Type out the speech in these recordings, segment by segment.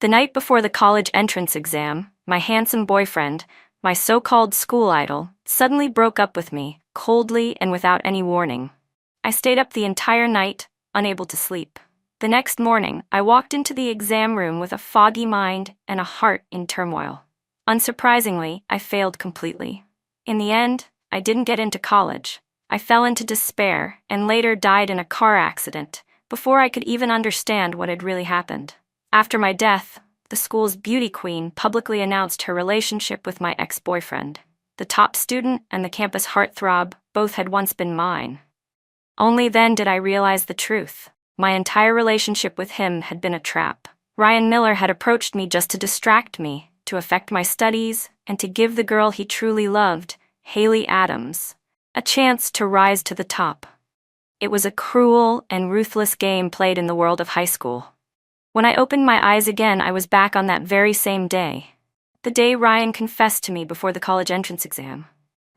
The night before the college entrance exam, my handsome boyfriend, my so-called school idol, suddenly broke up with me, coldly and without any warning. I stayed up the entire night, unable to sleep. The next morning, I walked into the exam room with a foggy mind and a heart in turmoil. Unsurprisingly, I failed completely. In the end, I didn't get into college. I fell into despair and later died in a car accident, before I could even understand what had really happened. After my death, the school's beauty queen publicly announced her relationship with my ex-boyfriend. The top student and the campus heartthrob both had once been mine. Only then did I realize the truth. My entire relationship with him had been a trap. Ryan Miller had approached me just to distract me, to affect my studies, and to give the girl he truly loved, Haley Adams, a chance to rise to the top. It was a cruel and ruthless game played in the world of high school. When I opened my eyes again, I was back on that very same day. The day Ryan confessed to me before the college entrance exam.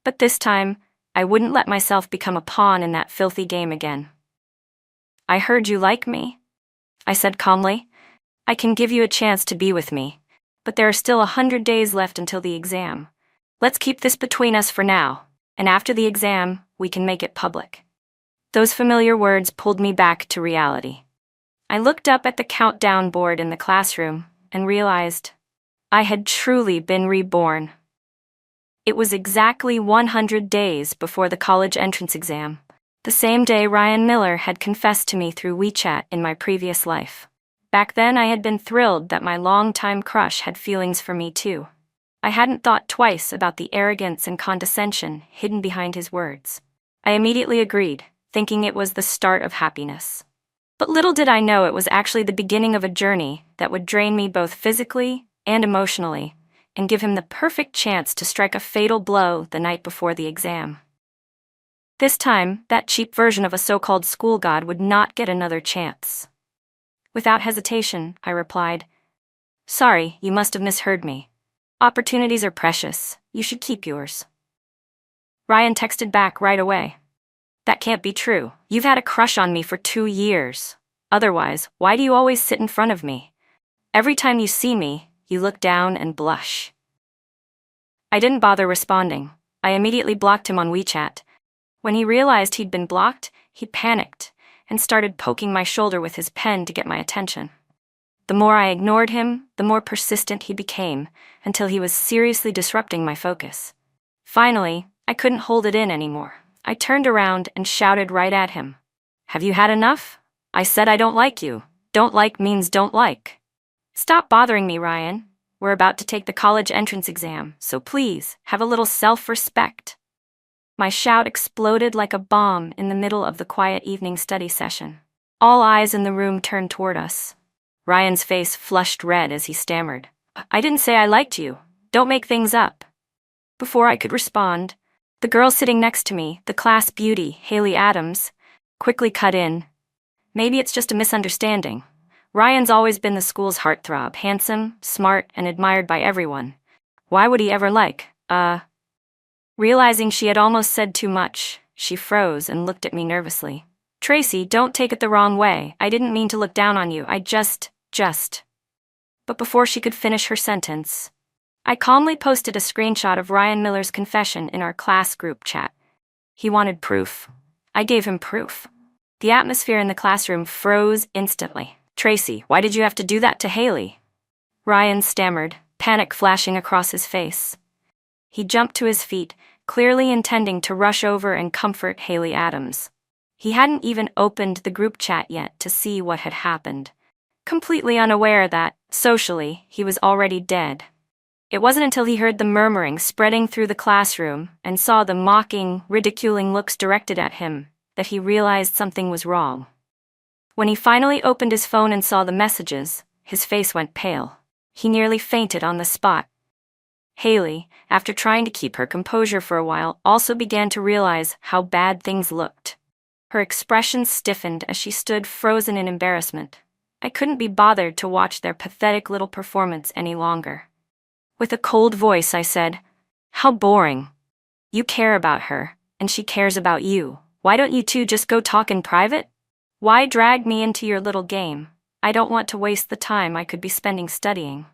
But this time, I wouldn't let myself become a pawn in that filthy game again. "I heard you like me," I said calmly. "I can give you a chance to be with me, but there are still 100 days left until the exam. Let's keep this between us for now, and after the exam, we can make it public." Those familiar words pulled me back to reality. I looked up at the countdown board in the classroom and realized I had truly been reborn. It was exactly 100 days before the college entrance exam, the same day Ryan Miller had confessed to me through WeChat in my previous life. Back then, I had been thrilled that my longtime crush had feelings for me too. I hadn't thought twice about the arrogance and condescension hidden behind his words. I immediately agreed, thinking it was the start of happiness. But little did I know it was actually the beginning of a journey that would drain me both physically and emotionally, and give him the perfect chance to strike a fatal blow the night before the exam. This time, that cheap version of a so-called school god would not get another chance. Without hesitation, I replied, "Sorry, you must have misheard me. Opportunities are precious. You should keep yours." Ryan texted back right away. "That can't be true. You've had a crush on me for 2 years. Otherwise, why do you always sit in front of me? Every time you see me, you look down and blush." I didn't bother responding. I immediately blocked him on WeChat. When he realized he'd been blocked, he panicked and started poking my shoulder with his pen to get my attention. The more I ignored him, the more persistent he became, until he was seriously disrupting my focus. Finally, I couldn't hold it in anymore. I turned around and shouted right at him. "Have you had enough? I said I don't like you. Don't like means don't like. Stop bothering me, Ryan. We're about to take the college entrance exam, so please, have a little self-respect." My shout exploded like a bomb in the middle of the quiet evening study session. All eyes in the room turned toward us. Ryan's face flushed red as he stammered, "I didn't say I liked you. Don't make things up." Before I could respond, the girl sitting next to me, the class beauty, Haley Adams, quickly cut in. "Maybe it's just a misunderstanding. Ryan's always been the school's heartthrob, handsome, smart, and admired by everyone. Why would he ever Realizing she had almost said too much, she froze and looked at me nervously. "Tracy, don't take it the wrong way. I didn't mean to look down on you. I just. But before she could finish her sentence, I calmly posted a screenshot of Ryan Miller's confession in our class group chat. He wanted proof. I gave him proof. The atmosphere in the classroom froze instantly. "Tracy, why did you have to do that to Haley?" Ryan stammered, panic flashing across his face. He jumped to his feet, clearly intending to rush over and comfort Haley Adams. He hadn't even opened the group chat yet to see what had happened, completely unaware that, socially, he was already dead. It wasn't until he heard the murmuring spreading through the classroom and saw the mocking, ridiculing looks directed at him that he realized something was wrong. When he finally opened his phone and saw the messages, his face went pale. He nearly fainted on the spot. Haley, after trying to keep her composure for a while, also began to realize how bad things looked. Her expression stiffened as she stood frozen in embarrassment. I couldn't be bothered to watch their pathetic little performance any longer. With a cold voice, I said, "How boring. You care about her, and she cares about you. Why don't you two just go talk in private? Why drag me into your little game? I don't want to waste the time I could be spending studying.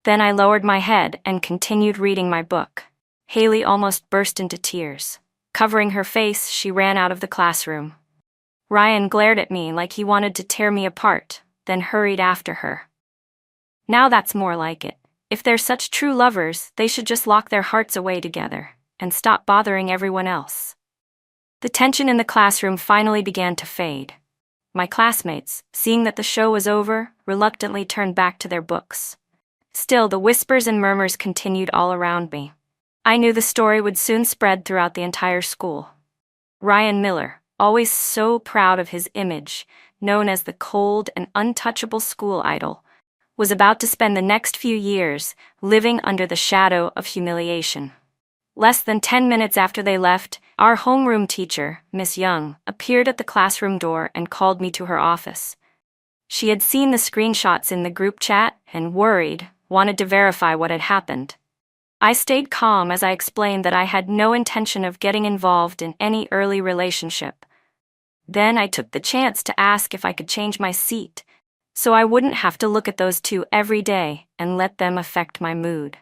Then I lowered my head and continued reading my book. Haley almost burst into tears. Covering her face, she ran out of the classroom. Ryan glared at me like he wanted to tear me apart, then hurried after her. Now that's more like it. If they're such true lovers, they should just lock their hearts away together and stop bothering everyone else. The tension in the classroom finally began to fade. My classmates, seeing that the show was over, reluctantly turned back to their books. Still, the whispers and murmurs continued all around me. I knew the story would soon spread throughout the entire school. Ryan Miller, always so proud of his image, known as the cold and untouchable school idol, was about to spend the next few years living under the shadow of humiliation. Less than 10 minutes after they left, our homeroom teacher, Miss Young, appeared at the classroom door and called me to her office. She had seen the screenshots in the group chat and, worried, wanted to verify what had happened. I stayed calm as I explained that I had no intention of getting involved in any early relationship. Then I took the chance to ask if I could change my seat, so I wouldn't have to look at those two every day and let them affect my mood.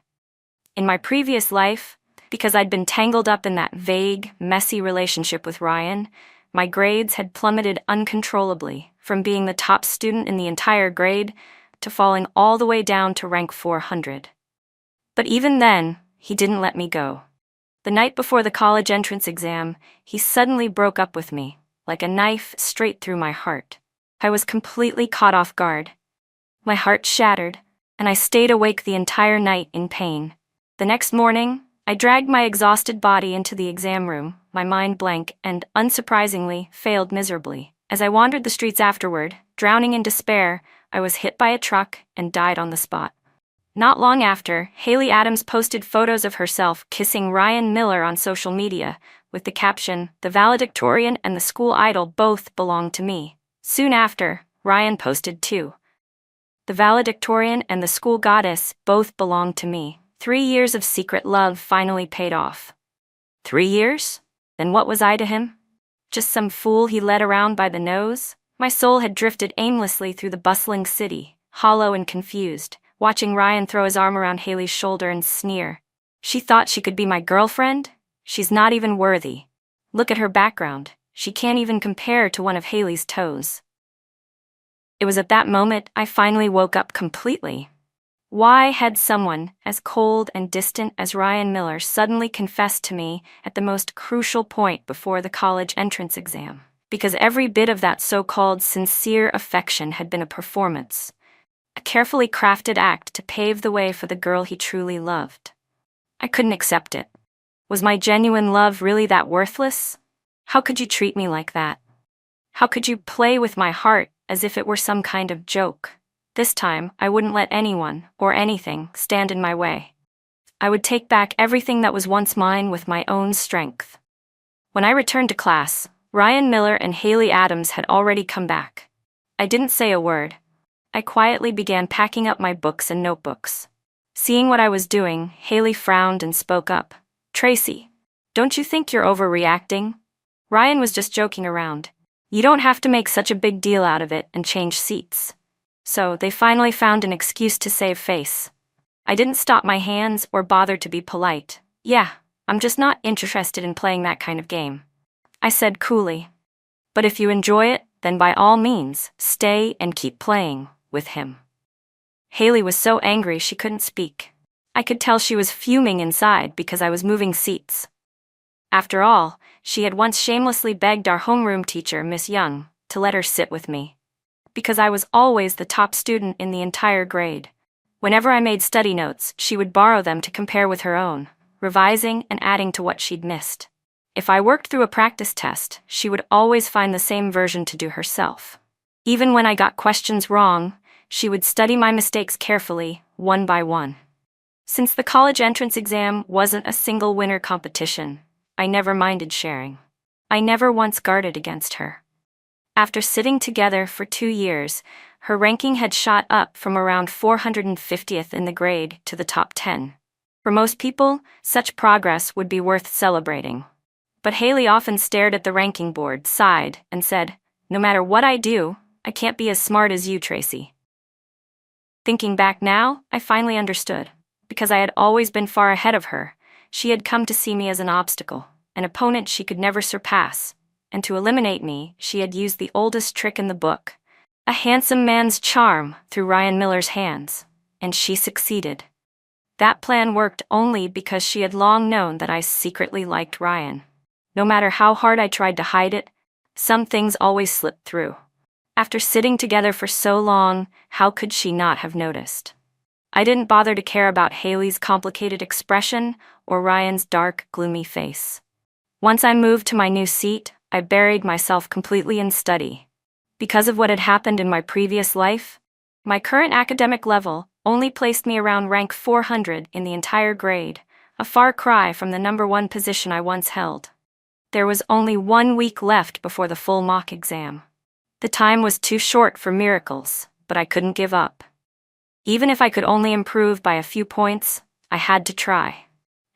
In my previous life, because I'd been tangled up in that vague, messy relationship with Ryan, my grades had plummeted uncontrollably, from being the top student in the entire grade to falling all the way down to rank 400. But even then, he didn't let me go. The night before the college entrance exam, he suddenly broke up with me, like a knife straight through my heart. I was completely caught off guard. My heart shattered, and I stayed awake the entire night in pain. The next morning, I dragged my exhausted body into the exam room, my mind blank, and, unsurprisingly, failed miserably. As I wandered the streets afterward, drowning in despair, I was hit by a truck and died on the spot. Not long after, Haley Adams posted photos of herself kissing Ryan Miller on social media, with the caption, "The valedictorian and the school idol both belong to me." Soon after, Ryan posted too. "The valedictorian and the school goddess both belong to me." 3 years of secret love finally paid off. 3 years? Then what was I to him? Just some fool he led around by the nose? My soul had drifted aimlessly through the bustling city, hollow and confused, watching Ryan throw his arm around Haley's shoulder and sneer. She thought she could be my girlfriend? She's not even worthy. Look at her background. She can't even compare to one of Haley's toes. It was at that moment I finally woke up completely. Why had someone as cold and distant as Ryan Miller suddenly confessed to me at the most crucial point before the college entrance exam? Because every bit of that so-called sincere affection had been a performance, a carefully crafted act to pave the way for the girl he truly loved. I couldn't accept it. Was my genuine love really that worthless? How could you treat me like that? How could you play with my heart as if it were some kind of joke? This time, I wouldn't let anyone, or anything, stand in my way. I would take back everything that was once mine with my own strength. When I returned to class, Ryan Miller and Haley Adams had already come back. I didn't say a word. I quietly began packing up my books and notebooks. Seeing what I was doing, Haley frowned and spoke up. "Tracy, don't you think you're overreacting? Ryan was just joking around. You don't have to make such a big deal out of it and change seats." So they finally found an excuse to save face. I didn't stop my hands or bother to be polite. "Yeah, I'm just not interested in playing that kind of game," I said coolly. "But if you enjoy it, then by all means, stay and keep playing with him." Haley was so angry she couldn't speak. I could tell she was fuming inside because I was moving seats. After all, she had once shamelessly begged our homeroom teacher, Miss Young, to let her sit with me. Because I was always the top student in the entire grade. Whenever I made study notes, she would borrow them to compare with her own, revising and adding to what she'd missed. If I worked through a practice test, she would always find the same version to do herself. Even when I got questions wrong, she would study my mistakes carefully, one by one. Since the college entrance exam wasn't a single winner competition, I never minded sharing. I never once guarded against her. After sitting together for 2 years, her ranking had shot up from around 450th in the grade to the top 10. For most people, such progress would be worth celebrating. But Haley often stared at the ranking board, sighed, and said, "No matter what I do, I can't be as smart as you, Tracy. Thinking back now, I finally understood. Because I had always been far ahead of her, she had come to see me as an obstacle, an opponent she could never surpass, and to eliminate me, she had used the oldest trick in the book, a handsome man's charm through Ryan Miller's hands, and she succeeded. That plan worked only because she had long known that I secretly liked Ryan. No matter how hard I tried to hide it, some things always slipped through. After sitting together for so long, how could she not have noticed? I didn't bother to care about Haley's complicated expression or Ryan's dark, gloomy face. Once I moved to my new seat, I buried myself completely in study. Because of what had happened in my previous life, my current academic level only placed me around rank 400 in the entire grade, a far cry from the #1 position I once held. There was only 1 week left before the full mock exam. The time was too short for miracles, but I couldn't give up. Even if I could only improve by a few points, I had to try.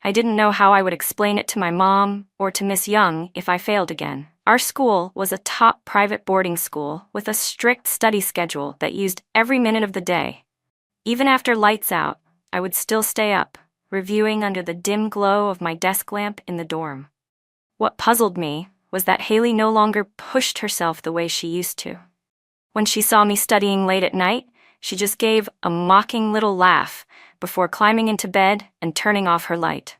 I didn't know how I would explain it to my mom or to Miss Young if I failed again. Our school was a top private boarding school with a strict study schedule that used every minute of the day. Even after lights out, I would still stay up, reviewing under the dim glow of my desk lamp in the dorm. What puzzled me was that Haley no longer pushed herself the way she used to. When she saw me studying late at night, she just gave a mocking little laugh before climbing into bed and turning off her light.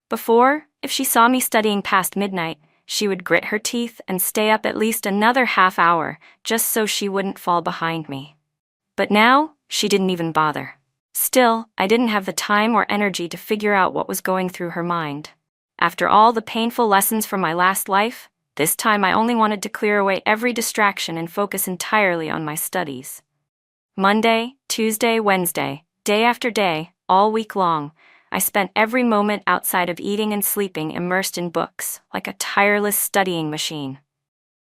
Before, if she saw me studying past midnight, she would grit her teeth and stay up at least another half hour just so she wouldn't fall behind me. But now, she didn't even bother. Still, I didn't have the time or energy to figure out what was going through her mind. After all the painful lessons from my last life, this time I only wanted to clear away every distraction and focus entirely on my studies. Monday, Tuesday, Wednesday, day after day, all week long, I spent every moment outside of eating and sleeping immersed in books, like a tireless studying machine.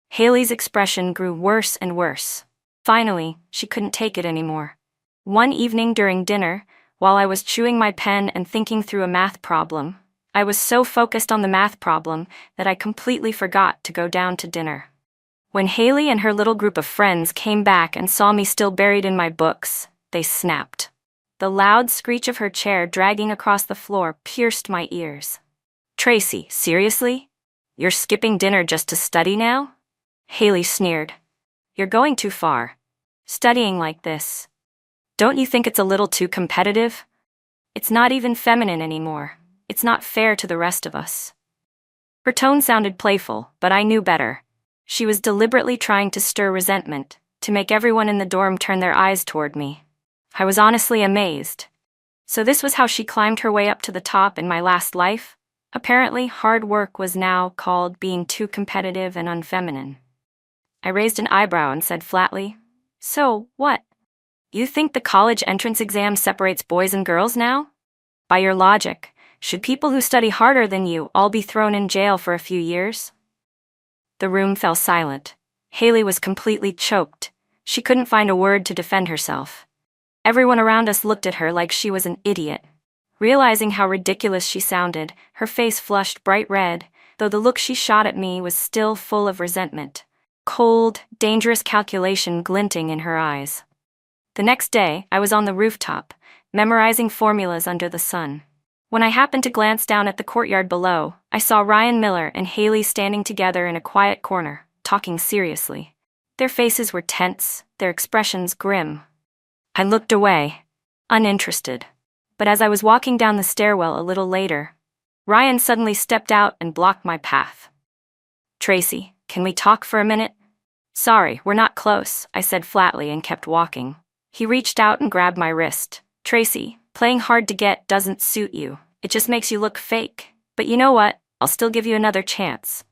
Haley's expression grew worse and worse. Finally, she couldn't take it anymore. One evening during dinner, while I was chewing my pen and thinking through a math problem, I was so focused on the math problem that I completely forgot to go down to dinner. When Haley and her little group of friends came back and saw me still buried in my books, they snapped. The loud screech of her chair dragging across the floor pierced my ears. "Tracy, seriously? You're skipping dinner just to study now?" Haley sneered. "You're going too far. Studying like this. Don't you think it's a little too competitive? It's not even feminine anymore. It's not fair to the rest of us." Her tone sounded playful, but I knew better. She was deliberately trying to stir resentment, to make everyone in the dorm turn their eyes toward me. I was honestly amazed. So this was how she climbed her way up to the top in my last life? Apparently, hard work was now called being too competitive and unfeminine. I raised an eyebrow and said flatly, "So, what? You think the college entrance exam separates boys and girls now? By your logic, should people who study harder than you all be thrown in jail for a few years?" The room fell silent. Haley was completely choked. She couldn't find a word to defend herself. Everyone around us looked at her like she was an idiot. Realizing how ridiculous she sounded, her face flushed bright red, though the look she shot at me was still full of resentment. Cold, dangerous calculation glinting in her eyes. The next day, I was on the rooftop, memorizing formulas under the sun. When I happened to glance down at the courtyard below, I saw Ryan Miller and Haley standing together in a quiet corner, talking seriously. Their faces were tense, their expressions grim. I looked away, uninterested. But as I was walking down the stairwell a little later, Ryan suddenly stepped out and blocked my path. "Tracy, can we talk for a minute?" "Sorry, we're not close," I said flatly and kept walking. He reached out and grabbed my wrist. "Tracy, playing hard to get doesn't suit you. It just makes you look fake. But you know what? I'll still give you another chance."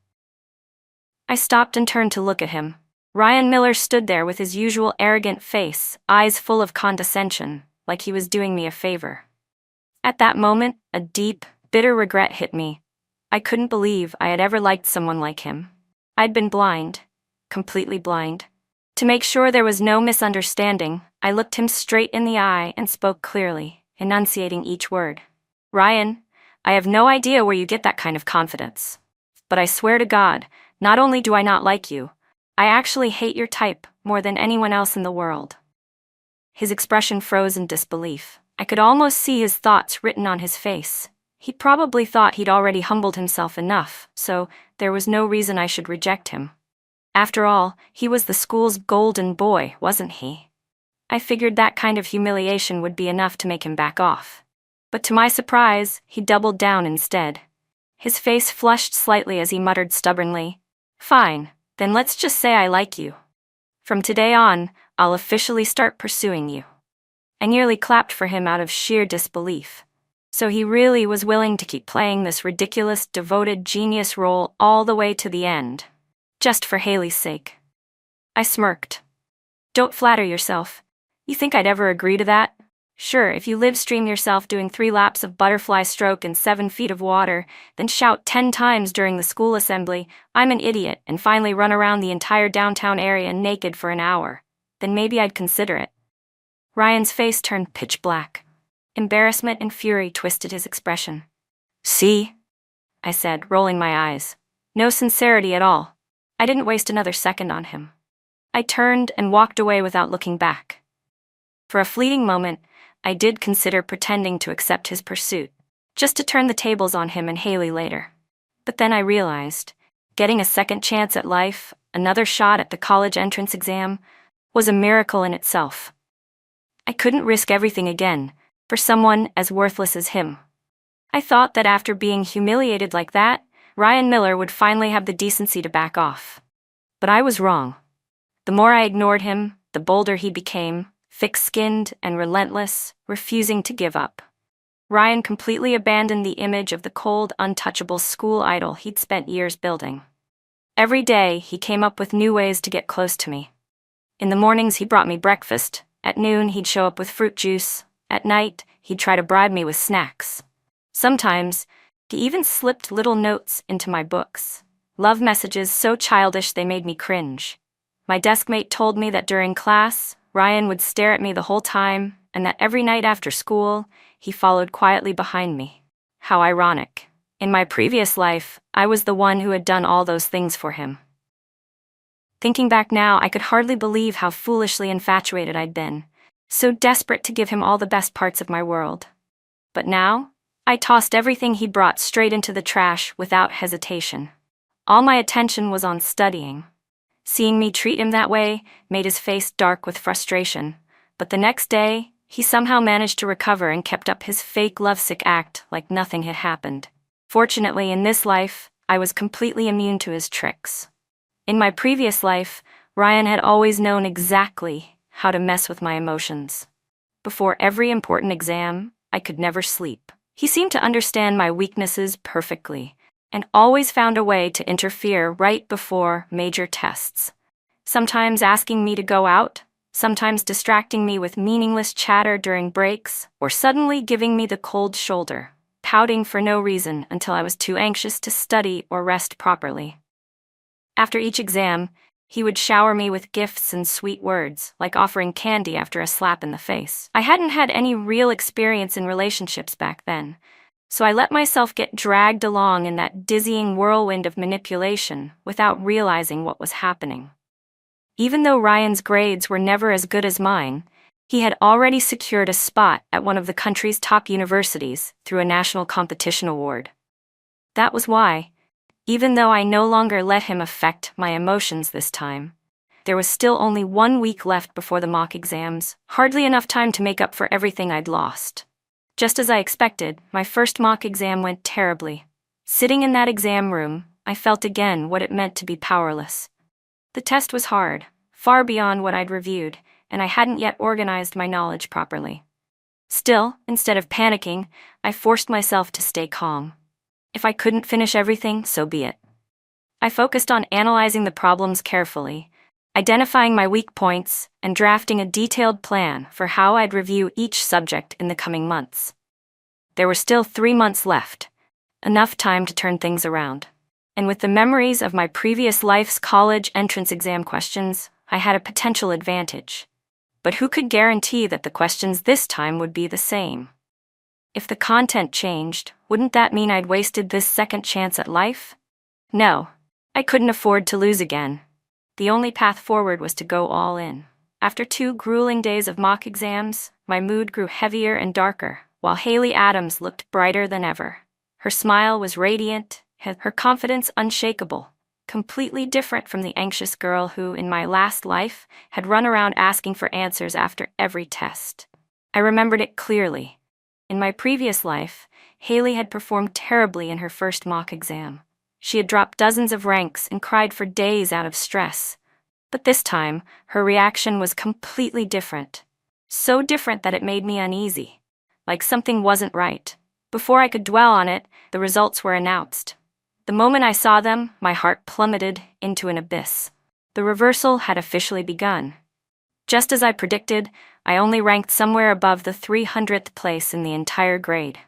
I stopped and turned to look at him. Ryan Miller stood there with his usual arrogant face, eyes full of condescension, like he was doing me a favor. At that moment, a deep, bitter regret hit me. I couldn't believe I had ever liked someone like him. I'd been blind, completely blind. To make sure there was no misunderstanding, I looked him straight in the eye and spoke clearly, enunciating each word. "Ryan, I have no idea where you get that kind of confidence. But I swear to God, not only do I not like you, I actually hate your type, more than anyone else in the world. His expression froze in disbelief. I could almost see his thoughts written on his face. He probably thought he'd already humbled himself enough, so there was no reason I should reject him. After all, he was the school's golden boy, wasn't he? I figured that kind of humiliation would be enough to make him back off. But to my surprise, he doubled down instead. His face flushed slightly as he muttered stubbornly, "Fine, then let's just say I like you. From today on, I'll officially start pursuing you." I nearly clapped for him out of sheer disbelief. So he really was willing to keep playing this ridiculous, devoted genius role all the way to the end, just for Haley's sake. I smirked. "Don't flatter yourself. You think I'd ever agree to that? Sure, if you live stream yourself doing 3 laps of butterfly stroke in 7 feet of water, then shout 10 times during the school assembly, 'I'm an idiot,' and finally run around the entire downtown area naked for an hour, then maybe I'd consider it." Ryan's face turned pitch black. Embarrassment and fury twisted his expression. "See?" I said, rolling my eyes. No sincerity at all. I didn't waste another second on him. I turned and walked away without looking back. For a fleeting moment, I did consider pretending to accept his pursuit, just to turn the tables on him and Haley later. But then I realized, getting a second chance at life, another shot at the college entrance exam, was a miracle in itself. I couldn't risk everything again, for someone as worthless as him. I thought that after being humiliated like that, Ryan Miller would finally have the decency to back off. But I was wrong. The more I ignored him, the bolder he became, thick-skinned and relentless, refusing to give up. Ryan completely abandoned the image of the cold, untouchable school idol he'd spent years building. Every day, he came up with new ways to get close to me. In the mornings, he brought me breakfast. At noon, he'd show up with fruit juice. At night, he'd try to bribe me with snacks. Sometimes, he even slipped little notes into my books. Love messages so childish they made me cringe. My deskmate told me that during class, Ryan would stare at me the whole time, and that every night after school, he followed quietly behind me. How ironic. In my previous life, I was the one who had done all those things for him. Thinking back now, I could hardly believe how foolishly infatuated I'd been, so desperate to give him all the best parts of my world. But now, I tossed everything he'd brought straight into the trash without hesitation. All my attention was on studying. Seeing me treat him that way made his face dark with frustration, but the next day, he somehow managed to recover and kept up his fake lovesick act like nothing had happened. Fortunately, in this life, I was completely immune to his tricks. In my previous life, Ryan had always known exactly how to mess with my emotions. Before every important exam, I could never sleep. He seemed to understand my weaknesses perfectly, and always found a way to interfere right before major tests. Sometimes asking me to go out, sometimes distracting me with meaningless chatter during breaks, or suddenly giving me the cold shoulder, pouting for no reason until I was too anxious to study or rest properly. After each exam, he would shower me with gifts and sweet words, like offering candy after a slap in the face. I hadn't had any real experience in relationships back then, so I let myself get dragged along in that dizzying whirlwind of manipulation without realizing what was happening. Even though Ryan's grades were never as good as mine, he had already secured a spot at one of the country's top universities through a national competition award. That was why, even though I no longer let him affect my emotions this time, there was still only 1 week left before the mock exams, hardly enough time to make up for everything I'd lost. Just as I expected, my first mock exam went terribly. Sitting in that exam room, I felt again what it meant to be powerless. The test was hard, far beyond what I'd reviewed, and I hadn't yet organized my knowledge properly. Still, instead of panicking, I forced myself to stay calm. If I couldn't finish everything, so be it. I focused on analyzing the problems carefully, identifying my weak points, and drafting a detailed plan for how I'd review each subject in the coming months. There were still 3 months left, enough time to turn things around. And with the memories of my previous life's college entrance exam questions, I had a potential advantage. But who could guarantee that the questions this time would be the same? If the content changed, wouldn't that mean I'd wasted this second chance at life? No, I couldn't afford to lose again. The only path forward was to go all in. After 2 grueling days of mock exams, my mood grew heavier and darker, while Haley Adams looked brighter than ever. Her smile was radiant, her confidence unshakable, completely different from the anxious girl who, in my last life, had run around asking for answers after every test. I remembered it clearly. In my previous life, Haley had performed terribly in her first mock exam. She had dropped dozens of ranks and cried for days out of stress. But this time, her reaction was completely different. So different that it made me uneasy. Like something wasn't right. Before I could dwell on it, the results were announced. The moment I saw them, my heart plummeted into an abyss. The reversal had officially begun. Just as I predicted, I only ranked somewhere above the 300th place in the entire grade.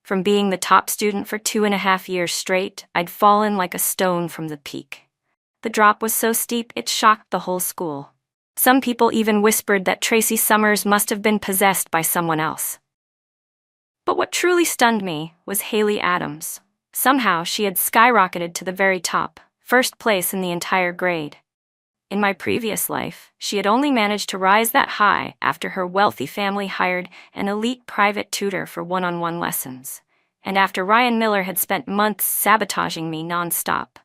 From being the top student for 2.5 years straight, I'd fallen like a stone from the peak. The drop was so steep it shocked the whole school. Some people even whispered that Tracy Summers must have been possessed by someone else. But what truly stunned me was Haley Adams. Somehow she had skyrocketed to the very top, first place in the entire grade. In my previous life, she had only managed to rise that high after her wealthy family hired an elite private tutor for one-on-one lessons, and after Ryan Miller had spent months sabotaging me non-stop.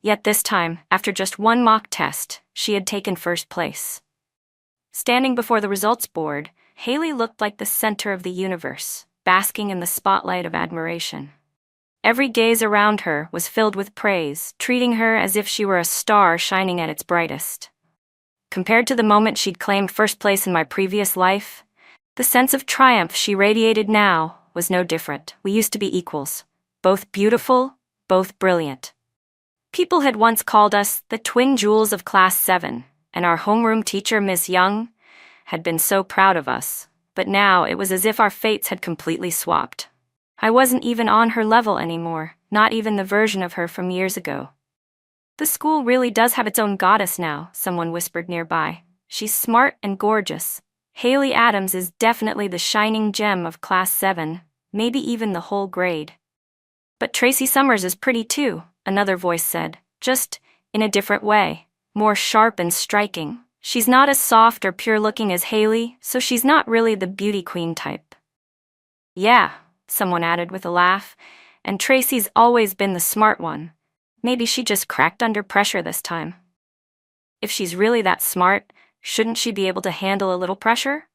Yet this time, after just 1 mock test, she had taken first place. Standing before the results board, Haley looked like the center of the universe, basking in the spotlight of admiration. Every gaze around her was filled with praise, treating her as if she were a star shining at its brightest. Compared to the moment she'd claimed first place in my previous life, the sense of triumph she radiated now was no different. We used to be equals, both beautiful, both brilliant. People had once called us the twin jewels of Class 7, and our homeroom teacher, Miss Young, had been so proud of us, but now it was as if our fates had completely swapped. I wasn't even on her level anymore, not even the version of her from years ago. The school really does have its own goddess now, someone whispered nearby. She's smart and gorgeous. Haley Adams is definitely the shining gem of Class 7, maybe even the whole grade. But Tracy Summers is pretty too, another voice said, just in a different way, more sharp and striking. She's not as soft or pure-looking as Haley, so she's not really the beauty queen type. Yeah, someone added with a laugh, and Tracy's always been the smart one. Maybe she just cracked under pressure this time. If she's really that smart, shouldn't she be able to handle a little pressure?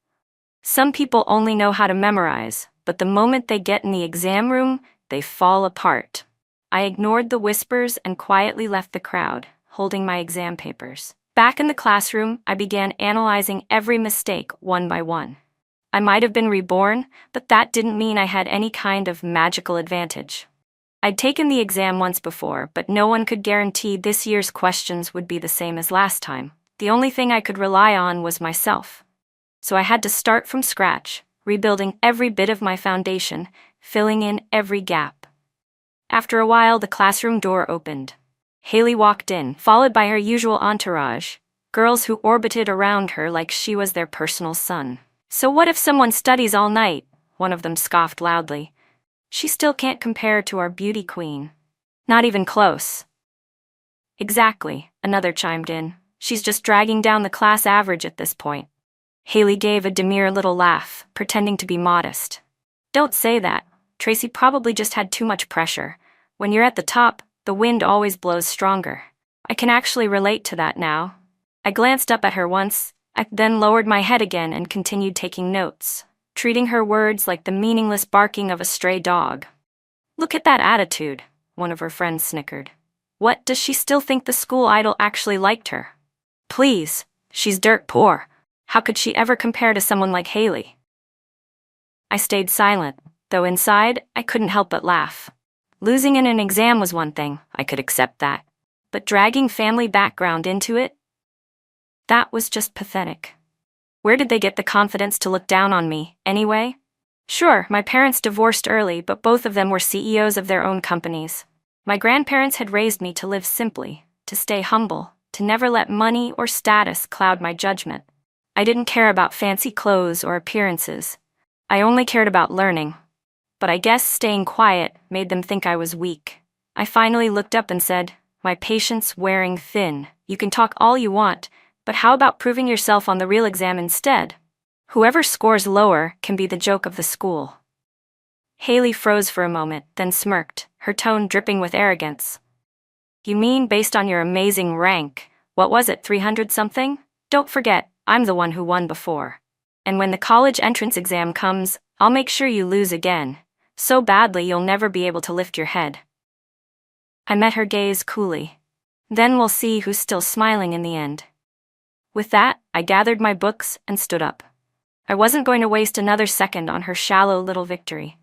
Some people only know how to memorize, but the moment they get in the exam room, they fall apart. I ignored the whispers and quietly left the crowd, holding my exam papers. Back in the classroom, I began analyzing every mistake one by one. I might have been reborn, but that didn't mean I had any kind of magical advantage. I'd taken the exam once before, but no one could guarantee this year's questions would be the same as last time. The only thing I could rely on was myself. So I had to start from scratch, rebuilding every bit of my foundation, filling in every gap. After a while, the classroom door opened. Haley walked in, followed by her usual entourage, girls who orbited around her like she was their personal sun. So what if someone studies all night? One of them scoffed loudly. She still can't compare to our beauty queen. Not even close. Exactly, another chimed in. She's just dragging down the class average at this point. Haley gave a demure little laugh, pretending to be modest. Don't say that. Tracy probably just had too much pressure. When you're at the top, the wind always blows stronger. I can actually relate to that now. I glanced up at her once, I then lowered my head again and continued taking notes, treating her words like the meaningless barking of a stray dog. Look at that attitude, one of her friends snickered. What, does she still think the school idol actually liked her? Please, she's dirt poor. How could she ever compare to someone like Haley? I stayed silent, though inside, I couldn't help but laugh. Losing in an exam was one thing, I could accept that. But dragging family background into it? That was just pathetic. Where did they get the confidence to look down on me, anyway? Sure, my parents divorced early, but both of them were CEOs of their own companies. My grandparents had raised me to live simply, to stay humble, to never let money or status cloud my judgment. I didn't care about fancy clothes or appearances. I only cared about learning. But I guess staying quiet made them think I was weak. I finally looked up and said, my patience wearing thin. You can talk all you want, but how about proving yourself on the real exam instead? Whoever scores lower can be the joke of the school. Haley froze for a moment, then smirked, her tone dripping with arrogance. You mean based on your amazing rank? What was it, 300-something? Don't forget, I'm the one who won before. And when the college entrance exam comes, I'll make sure you lose again. So badly you'll never be able to lift your head. I met her gaze coolly. Then we'll see who's still smiling in the end. With that, I gathered my books and stood up. I wasn't going to waste another second on her shallow little victory.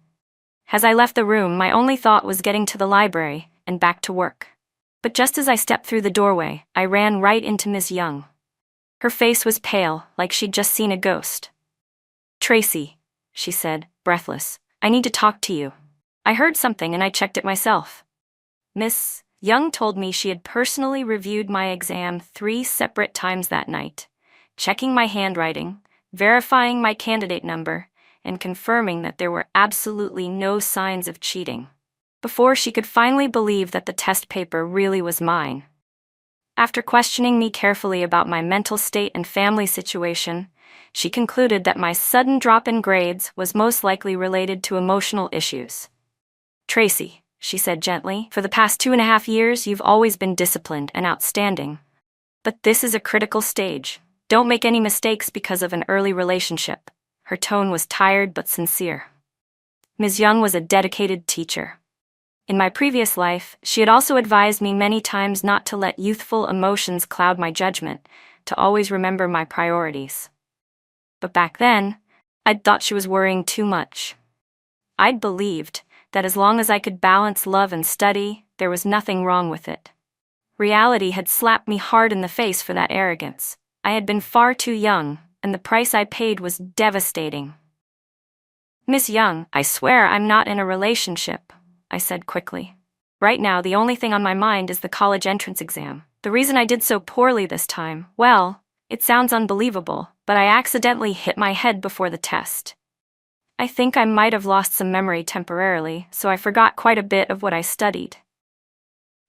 As I left the room, my only thought was getting to the library and back to work. But just as I stepped through the doorway, I ran right into Miss Young. Her face was pale, like she'd just seen a ghost. Tracy, she said, breathless, I need to talk to you. I heard something and I checked it myself. Miss Young told me she had personally reviewed my exam 3 separate times that night, checking my handwriting, verifying my candidate number, and confirming that there were absolutely no signs of cheating, before she could finally believe that the test paper really was mine. After questioning me carefully about my mental state and family situation, she concluded that my sudden drop in grades was most likely related to emotional issues. Tracy, she said gently, for the past 2.5 years you've always been disciplined and outstanding. But this is a critical stage. Don't make any mistakes because of an early relationship. Her tone was tired but sincere. Ms. Young was a dedicated teacher. In my previous life, she had also advised me many times not to let youthful emotions cloud my judgment, to always remember my priorities. But back then, I'd thought she was worrying too much. I'd believed that as long as I could balance love and study, there was nothing wrong with it. Reality had slapped me hard in the face for that arrogance. I had been far too young, and the price I paid was devastating. Miss Young, I swear I'm not in a relationship, I said quickly. Right now, the only thing on my mind is the college entrance exam. The reason I did so poorly this time, well, it sounds unbelievable, but I accidentally hit my head before the test. I think I might have lost some memory temporarily, so I forgot quite a bit of what I studied.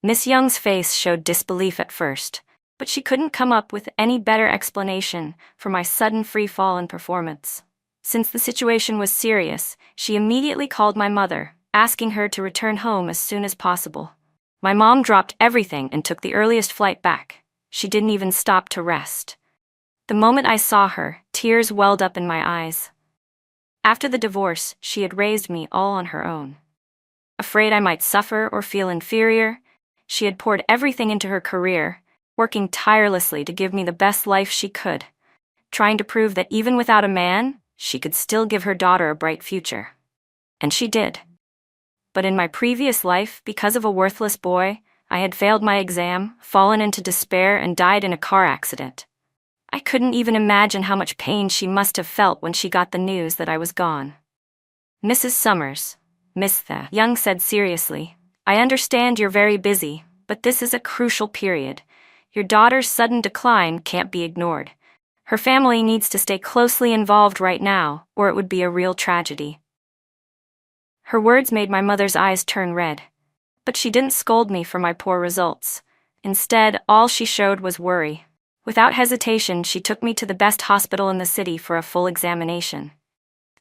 Miss Young's face showed disbelief at first, but she couldn't come up with any better explanation for my sudden free fall in performance. Since the situation was serious, she immediately called my mother, asking her to return home as soon as possible. My mom dropped everything and took the earliest flight back. She didn't even stop to rest. The moment I saw her, tears welled up in my eyes. After the divorce, she had raised me all on her own. Afraid I might suffer or feel inferior, she had poured everything into her career, working tirelessly to give me the best life she could, trying to prove that even without a man, she could still give her daughter a bright future. And she did. But in my previous life, because of a worthless boy, I had failed my exam, fallen into despair, and died in a car accident. I couldn't even imagine how much pain she must have felt when she got the news that I was gone. Mrs. Summers, Miss Young said seriously, I understand you're very busy, but this is a crucial period. Your daughter's sudden decline can't be ignored. Her family needs to stay closely involved right now, or it would be a real tragedy. Her words made my mother's eyes turn red. But she didn't scold me for my poor results. Instead, all she showed was worry. Without hesitation, she took me to the best hospital in the city for a full examination.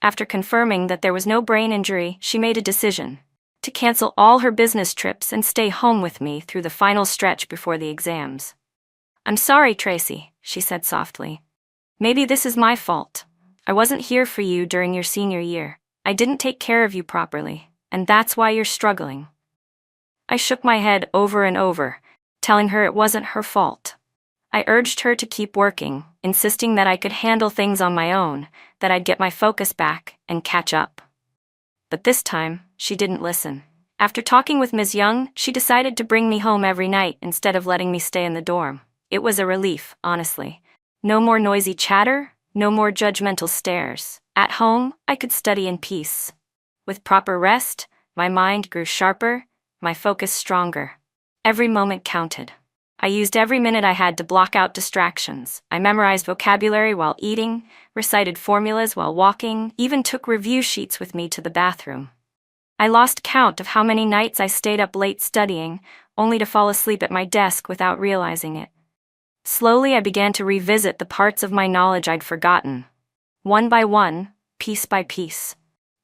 After confirming that there was no brain injury, she made a decision to cancel all her business trips and stay home with me through the final stretch before the exams. I'm sorry, Tracy, she said softly. Maybe this is my fault. I wasn't here for you during your senior year. I didn't take care of you properly, and that's why you're struggling. I shook my head over and over, telling her it wasn't her fault. I urged her to keep working, insisting that I could handle things on my own, that I'd get my focus back and catch up. But this time, she didn't listen. After talking with Ms. Young, she decided to bring me home every night instead of letting me stay in the dorm. It was a relief, honestly. No more noisy chatter, no more judgmental stares. At home, I could study in peace. With proper rest, my mind grew sharper, my focus stronger. Every moment counted. I used every minute I had to block out distractions. I memorized vocabulary while eating, recited formulas while walking, even took review sheets with me to the bathroom. I lost count of how many nights I stayed up late studying, only to fall asleep at my desk without realizing it. Slowly, I began to revisit the parts of my knowledge I'd forgotten. One by one, piece by piece.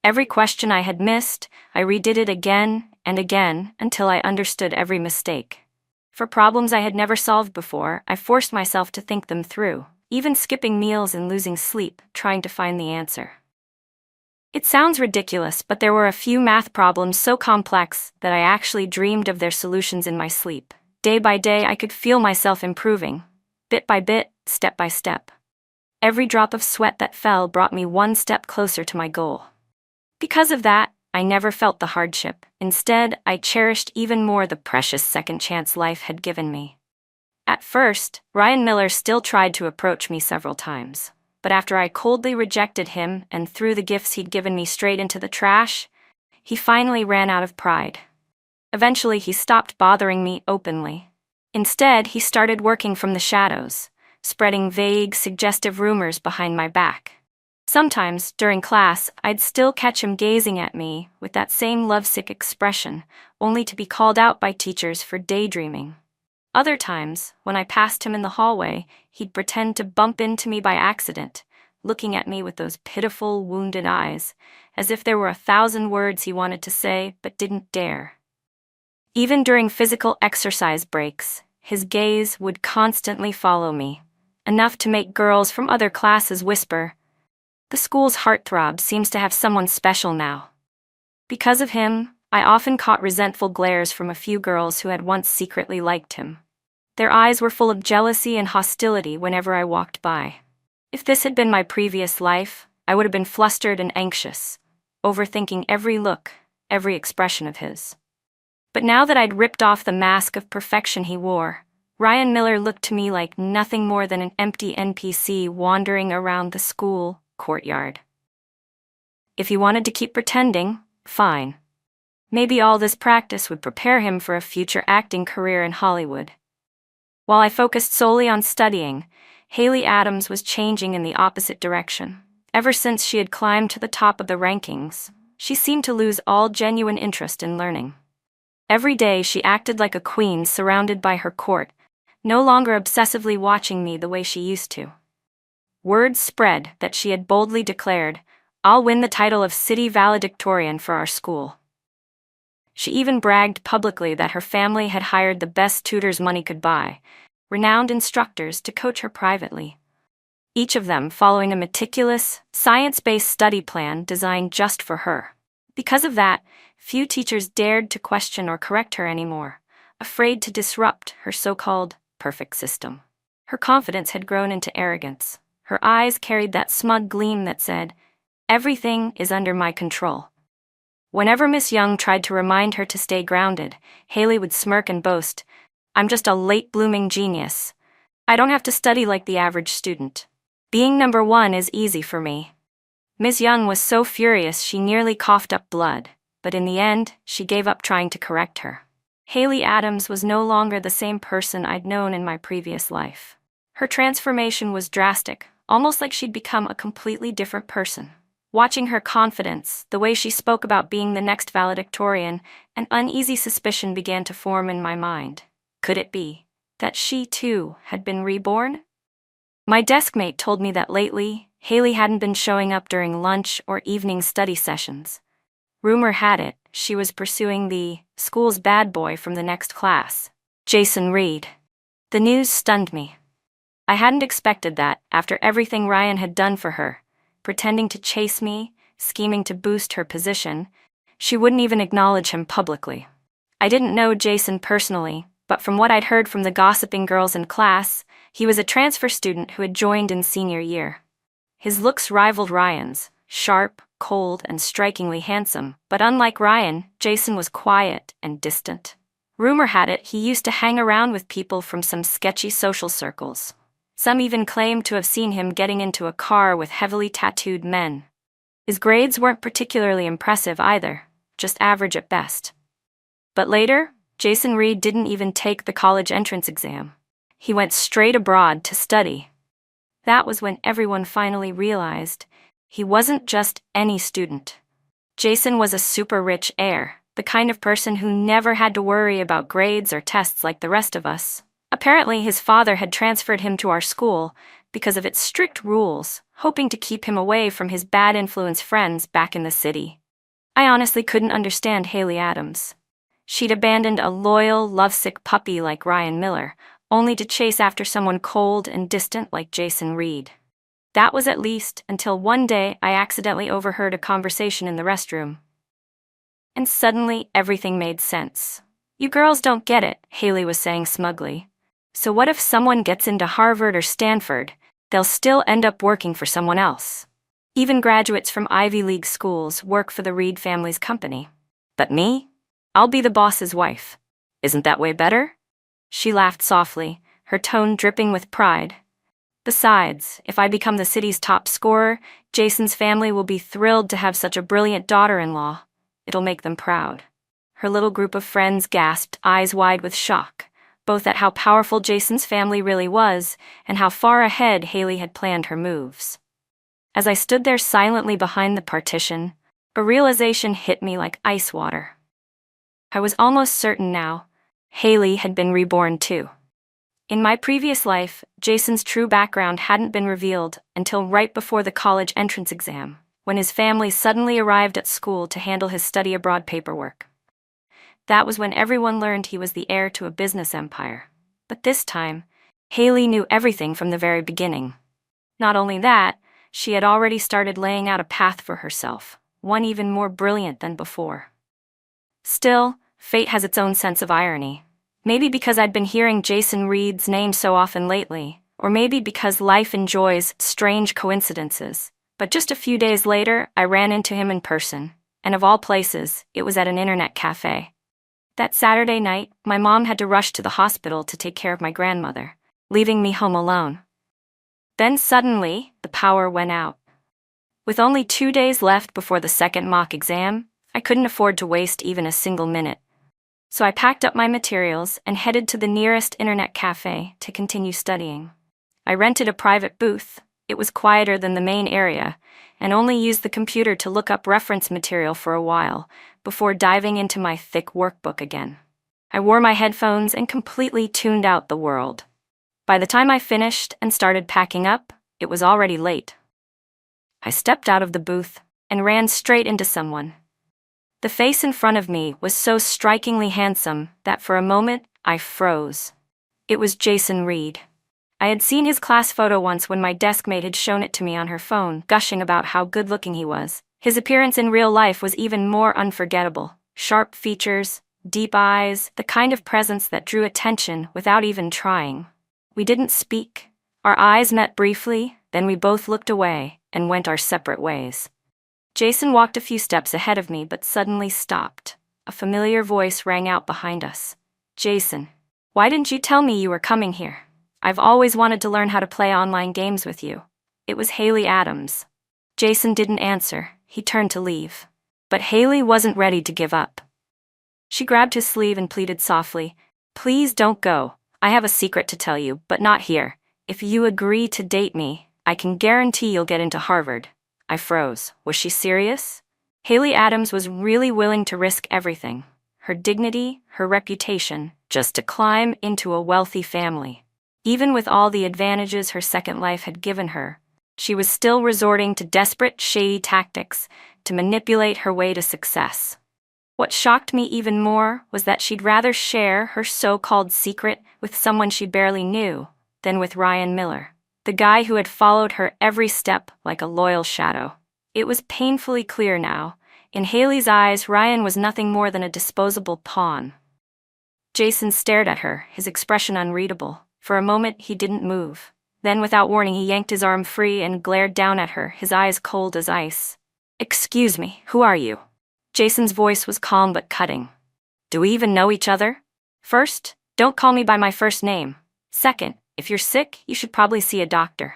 Every question I had missed, I redid it again and again until I understood every mistake. For problems I had never solved before, I forced myself to think them through, even skipping meals and losing sleep, trying to find the answer. It sounds ridiculous, but there were a few math problems so complex that I actually dreamed of their solutions in my sleep. Day by day, I could feel myself improving, bit by bit, step by step. Every drop of sweat that fell brought me one step closer to my goal. Because of that, I never felt the hardship. Instead, I cherished even more the precious second chance life had given me. At first, Ryan Miller still tried to approach me several times. But after I coldly rejected him and threw the gifts he'd given me straight into the trash, he finally ran out of pride. Eventually, he stopped bothering me openly. Instead, he started working from the shadows, spreading vague, suggestive rumors behind my back. Sometimes, during class, I'd still catch him gazing at me with that same lovesick expression, only to be called out by teachers for daydreaming. Other times, when I passed him in the hallway, he'd pretend to bump into me by accident, looking at me with those pitiful, wounded eyes, as if there were 1,000 words he wanted to say but didn't dare. Even during physical exercise breaks, his gaze would constantly follow me, enough to make girls from other classes whisper, "The school's heartthrob seems to have someone special now." Because of him, I often caught resentful glares from a few girls who had once secretly liked him. Their eyes were full of jealousy and hostility whenever I walked by. If this had been my previous life, I would have been flustered and anxious, overthinking every look, every expression of his. But now that I'd ripped off the mask of perfection he wore, Ryan Miller looked to me like nothing more than an empty NPC wandering around the school courtyard. If he wanted to keep pretending, fine. Maybe all this practice would prepare him for a future acting career in Hollywood. While I focused solely on studying, Haley Adams was changing in the opposite direction. Ever since she had climbed to the top of the rankings, she seemed to lose all genuine interest in learning. Every day she acted like a queen surrounded by her court, no longer obsessively watching me the way she used to. Word spread that she had boldly declared, "I'll win the title of city valedictorian for our school." She even bragged publicly that her family had hired the best tutors money could buy, renowned instructors to coach her privately. Each of them following a meticulous, science-based study plan designed just for her. Because of that, few teachers dared to question or correct her anymore, afraid to disrupt her so-called perfect system. Her confidence had grown into arrogance. Her eyes carried that smug gleam that said, "Everything is under my control." Whenever Miss Young tried to remind her to stay grounded, Haley would smirk and boast, "I'm just a late-blooming genius. I don't have to study like the average student. Being number one is easy for me." Miss Young was so furious she nearly coughed up blood, but in the end, she gave up trying to correct her. Haley Adams was no longer the same person I'd known in my previous life. Her transformation was drastic, almost like she'd become a completely different person. Watching her confidence, the way she spoke about being the next valedictorian, an uneasy suspicion began to form in my mind. Could it be that she, too, had been reborn? My deskmate told me that lately, Haley hadn't been showing up during lunch or evening study sessions. Rumor had it, she was pursuing the school's bad boy from the next class, Jason Reed. The news stunned me. I hadn't expected that, after everything Ryan had done for her, pretending to chase me, scheming to boost her position, she wouldn't even acknowledge him publicly. I didn't know Jason personally, but from what I'd heard from the gossiping girls in class, he was a transfer student who had joined in senior year. His looks rivaled Ryan's, sharp, cold, and strikingly handsome, but unlike Ryan, Jason was quiet and distant. Rumor had it he used to hang around with people from some sketchy social circles. Some even claimed to have seen him getting into a car with heavily tattooed men. His grades weren't particularly impressive either, just average at best. But later, Jason Reed didn't even take the college entrance exam. He went straight abroad to study. That was when everyone finally realized he wasn't just any student. Jason was a super-rich heir, the kind of person who never had to worry about grades or tests like the rest of us. Apparently, his father had transferred him to our school because of its strict rules, hoping to keep him away from his bad influence friends back in the city. I honestly couldn't understand Haley Adams. She'd abandoned a loyal, lovesick puppy like Ryan Miller, only to chase after someone cold and distant like Jason Reed. That was at least until one day I accidentally overheard a conversation in the restroom. And suddenly, everything made sense. "You girls don't get it," Haley was saying smugly. "So what if someone gets into Harvard or Stanford? They'll still end up working for someone else. Even graduates from Ivy League schools work for the Reed family's company. But me? I'll be the boss's wife. Isn't that way better?" She laughed softly, her tone dripping with pride. "Besides, if I become the city's top scorer, Jason's family will be thrilled to have such a brilliant daughter-in-law. It'll make them proud." Her little group of friends gasped, eyes wide with shock, both at how powerful Jason's family really was and how far ahead Haley had planned her moves. As I stood there silently behind the partition, a realization hit me like ice water. I was almost certain now, Haley had been reborn too. In my previous life, Jason's true background hadn't been revealed until right before the college entrance exam, when his family suddenly arrived at school to handle his study abroad paperwork. That was when everyone learned he was the heir to a business empire. But this time, Haley knew everything from the very beginning. Not only that, she had already started laying out a path for herself, one even more brilliant than before. Still, fate has its own sense of irony. Maybe because I'd been hearing Jason Reed's name so often lately, or maybe because life enjoys strange coincidences. But just a few days later, I ran into him in person, and of all places, it was at an internet cafe. That Saturday night, my mom had to rush to the hospital to take care of my grandmother, leaving me home alone. Then suddenly, the power went out. With only 2 days left before the second mock exam, I couldn't afford to waste even a single minute. So I packed up my materials and headed to the nearest internet cafe to continue studying. I rented a private booth. It was quieter than the main area, and only used the computer to look up reference material for a while, before diving into my thick workbook again. I wore my headphones and completely tuned out the world. By the time I finished and started packing up, it was already late. I stepped out of the booth and ran straight into someone. The face in front of me was so strikingly handsome that for a moment I froze. It was Jason Reed. I had seen his class photo once when my deskmate had shown it to me on her phone, gushing about how good-looking he was. His appearance in real life was even more unforgettable. Sharp features, deep eyes, the kind of presence that drew attention without even trying. We didn't speak. Our eyes met briefly, then we both looked away and went our separate ways. Jason walked a few steps ahead of me but suddenly stopped. A familiar voice rang out behind us. "Jason, why didn't you tell me you were coming here? I've always wanted to learn how to play online games with you." It was Haley Adams. Jason didn't answer. He turned to leave. But Haley wasn't ready to give up. She grabbed his sleeve and pleaded softly, "Please don't go. I have a secret to tell you, but not here. If you agree to date me, I can guarantee you'll get into Harvard." I froze. Was she serious? Haley Adams was really willing to risk everything. Her dignity, her reputation, just to climb into a wealthy family. Even with all the advantages her second life had given her, she was still resorting to desperate, shady tactics to manipulate her way to success. What shocked me even more was that she'd rather share her so-called secret with someone she barely knew than with Ryan Miller, the guy who had followed her every step like a loyal shadow. It was painfully clear now. In Haley's eyes, Ryan was nothing more than a disposable pawn. Jason stared at her, his expression unreadable. For a moment, he didn't move. Then, without warning, he yanked his arm free and glared down at her, his eyes cold as ice. "Excuse me, who are you?" Jason's voice was calm but cutting. "Do we even know each other? First, don't call me by my first name. Second, if you're sick, you should probably see a doctor."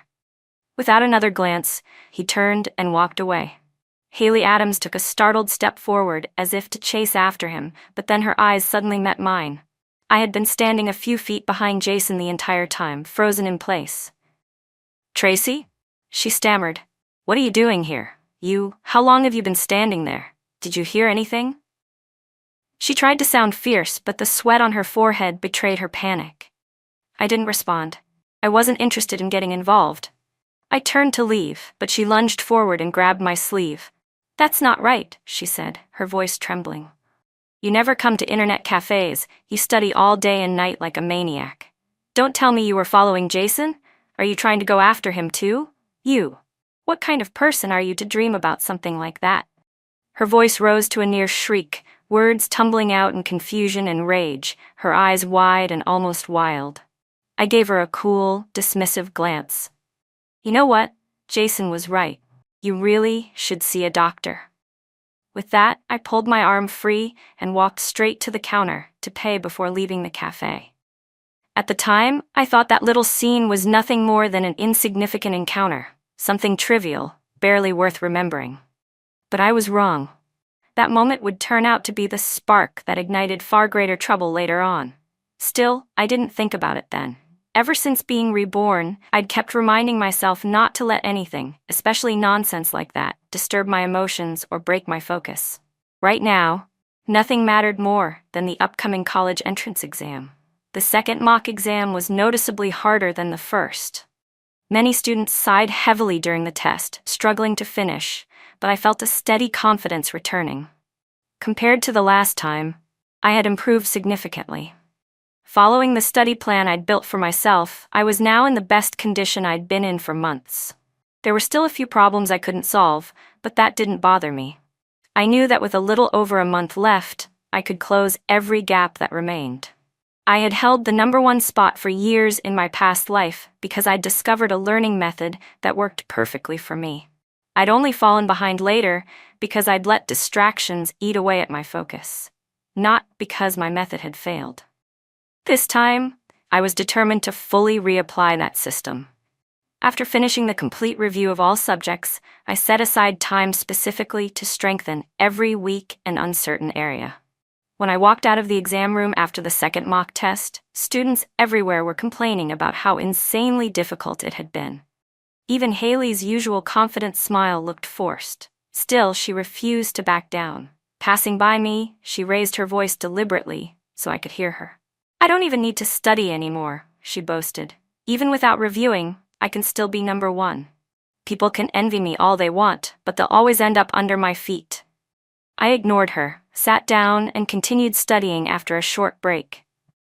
Without another glance, he turned and walked away. Haley Adams took a startled step forward as if to chase after him, but then her eyes suddenly met mine. I had been standing a few feet behind Jason the entire time, frozen in place. "Tracy?" she stammered. "What are you doing here? How long have you been standing there? Did you hear anything?" She tried to sound fierce, but the sweat on her forehead betrayed her panic. I didn't respond. I wasn't interested in getting involved. I turned to leave, but she lunged forward and grabbed my sleeve. "That's not right," she said, her voice trembling. "You never come to internet cafes, you study all day and night like a maniac. Don't tell me you were following Jason? Are you trying to go after him too? You. What kind of person are you to dream about something like that?" Her voice rose to a near shriek, words tumbling out in confusion and rage, her eyes wide and almost wild. I gave her a cool, dismissive glance. "You know what? Jason was right. You really should see a doctor." With that, I pulled my arm free and walked straight to the counter to pay before leaving the cafe. At the time, I thought that little scene was nothing more than an insignificant encounter, something trivial, barely worth remembering. But I was wrong. That moment would turn out to be the spark that ignited far greater trouble later on. Still, I didn't think about it then. Ever since being reborn, I'd kept reminding myself not to let anything, especially nonsense like that, disturb my emotions or break my focus. Right now, nothing mattered more than the upcoming college entrance exam. The second mock exam was noticeably harder than the first. Many students sighed heavily during the test, struggling to finish, but I felt a steady confidence returning. Compared to the last time, I had improved significantly. Following the study plan I'd built for myself, I was now in the best condition I'd been in for months. There were still a few problems I couldn't solve, but that didn't bother me. I knew that with a little over a month left, I could close every gap that remained. I had held the #1 spot for years in my past life because I'd discovered a learning method that worked perfectly for me. I'd only fallen behind later because I'd let distractions eat away at my focus, not because my method had failed. This time, I was determined to fully reapply that system. After finishing the complete review of all subjects, I set aside time specifically to strengthen every weak and uncertain area. When I walked out of the exam room after the second mock test, students everywhere were complaining about how insanely difficult it had been. Even Haley's usual confident smile looked forced. Still, she refused to back down. Passing by me, she raised her voice deliberately so I could hear her. "I don't even need to study anymore," she boasted. "Even without reviewing, I can still be #1. People can envy me all they want, but they'll always end up under my feet." I ignored her, sat down, and continued studying after a short break.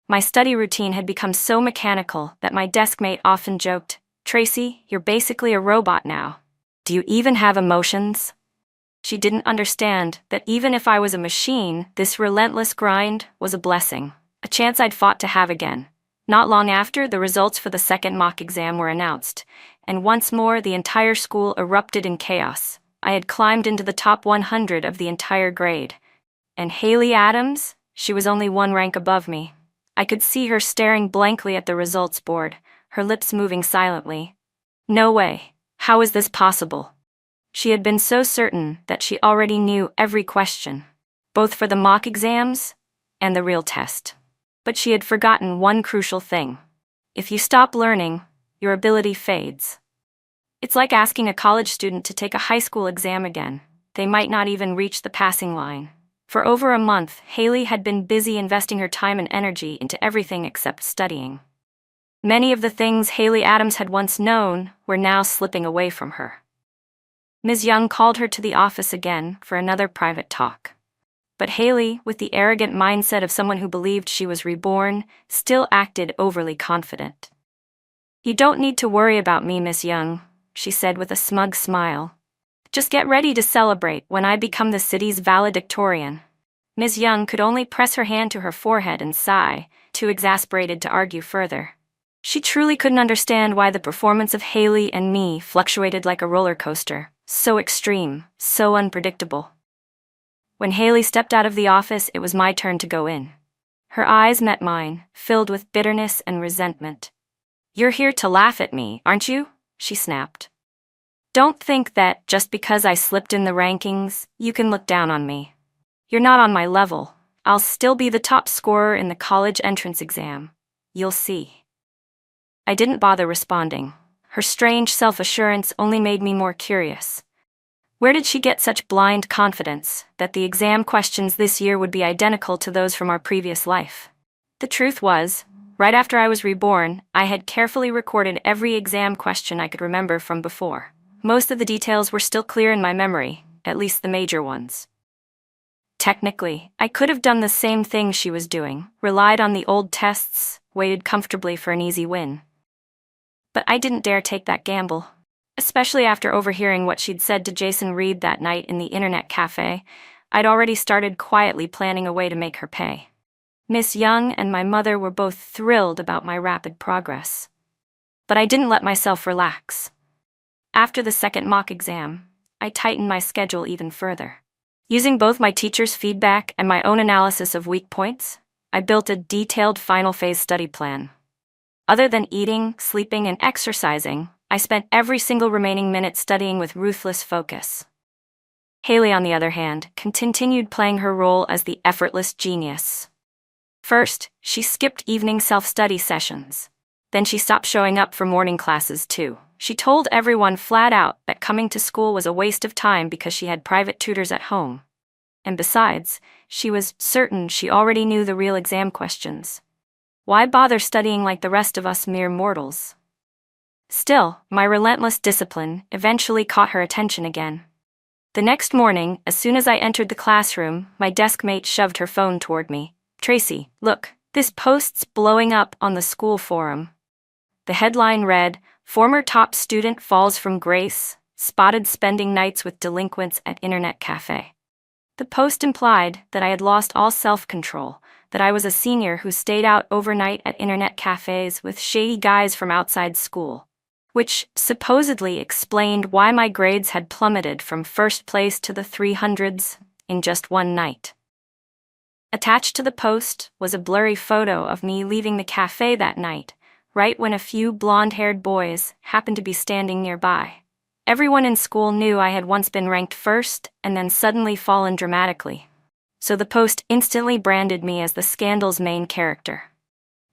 My study routine had become so mechanical that my deskmate often joked, "Tracy, you're basically a robot now. Do you even have emotions?" She didn't understand that even if I was a machine, this relentless grind was a blessing. A chance I'd fought to have again. Not long after, the results for the second mock exam were announced, and once more the entire school erupted in chaos. I had climbed into the top 100 of the entire grade. And Haley Adams? She was only one rank above me. I could see her staring blankly at the results board, her lips moving silently. No way. How is this possible? She had been so certain that she already knew every question, both for the mock exams and the real test. But she had forgotten one crucial thing. If you stop learning, your ability fades. It's like asking a college student to take a high school exam again. They might not even reach the passing line. For over a month, Haley had been busy investing her time and energy into everything except studying. Many of the things Haley Adams had once known were now slipping away from her. Ms. Young called her to the office again for another private talk. But Haley, with the arrogant mindset of someone who believed she was reborn, still acted overly confident. "You don't need to worry about me, Miss Young," she said with a smug smile. "Just get ready to celebrate when I become the city's valedictorian." Ms. Young could only press her hand to her forehead and sigh, too exasperated to argue further. She truly couldn't understand why the performance of Haley and me fluctuated like a roller coaster, so extreme, so unpredictable. When Haley stepped out of the office, it was my turn to go in. Her eyes met mine, filled with bitterness and resentment. "You're here to laugh at me, aren't you?" she snapped. "Don't think that, just because I slipped in the rankings, you can look down on me. You're not on my level. I'll still be the top scorer in the college entrance exam. You'll see." I didn't bother responding. Her strange self-assurance only made me more curious. Where did she get such blind confidence that the exam questions this year would be identical to those from our previous life? The truth was, right after I was reborn, I had carefully recorded every exam question I could remember from before. Most of the details were still clear in my memory, at least the major ones. Technically, I could have done the same thing she was doing, relied on the old tests, waited comfortably for an easy win. But I didn't dare take that gamble. Especially after overhearing what she'd said to Jason Reed that night in the internet cafe, I'd already started quietly planning a way to make her pay. Miss Young and my mother were both thrilled about my rapid progress. But I didn't let myself relax. After the second mock exam, I tightened my schedule even further. Using both my teacher's feedback and my own analysis of weak points, I built a detailed final phase study plan. Other than eating, sleeping, and exercising, I spent every single remaining minute studying with ruthless focus. Haley, on the other hand, continued playing her role as the effortless genius. First, she skipped evening self-study sessions. Then she stopped showing up for morning classes too. She told everyone flat out that coming to school was a waste of time because she had private tutors at home. And besides, she was certain she already knew the real exam questions. Why bother studying like the rest of us mere mortals? Still, my relentless discipline eventually caught her attention again. The next morning, as soon as I entered the classroom, my desk mate shoved her phone toward me. "Tracy, look, this post's blowing up on the school forum." The headline read, "Former top student falls from grace, spotted spending nights with delinquents at internet cafe." The post implied that I had lost all self-control, that I was a senior who stayed out overnight at internet cafes with shady guys from outside school, which supposedly explained why my grades had plummeted from first place to the 300s in just one night. Attached to the post was a blurry photo of me leaving the cafe that night, right when a few blonde-haired boys happened to be standing nearby. Everyone in school knew I had once been ranked first and then suddenly fallen dramatically. So the post instantly branded me as the scandal's main character.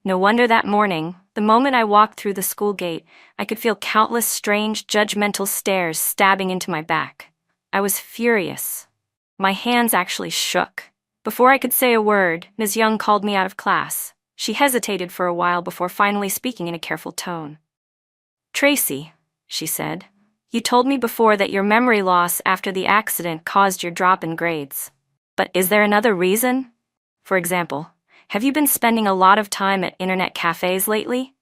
No wonder that morning, the moment I walked through the school gate, I could feel countless strange, judgmental stares stabbing into my back. I was furious. My hands actually shook. Before I could say a word, Ms. Young called me out of class. She hesitated for a while before finally speaking in a careful tone. "Tracy," she said, "you told me before that your memory loss after the accident caused your drop in grades. But is there another reason? For example, have you been spending a lot of time at internet cafes lately?"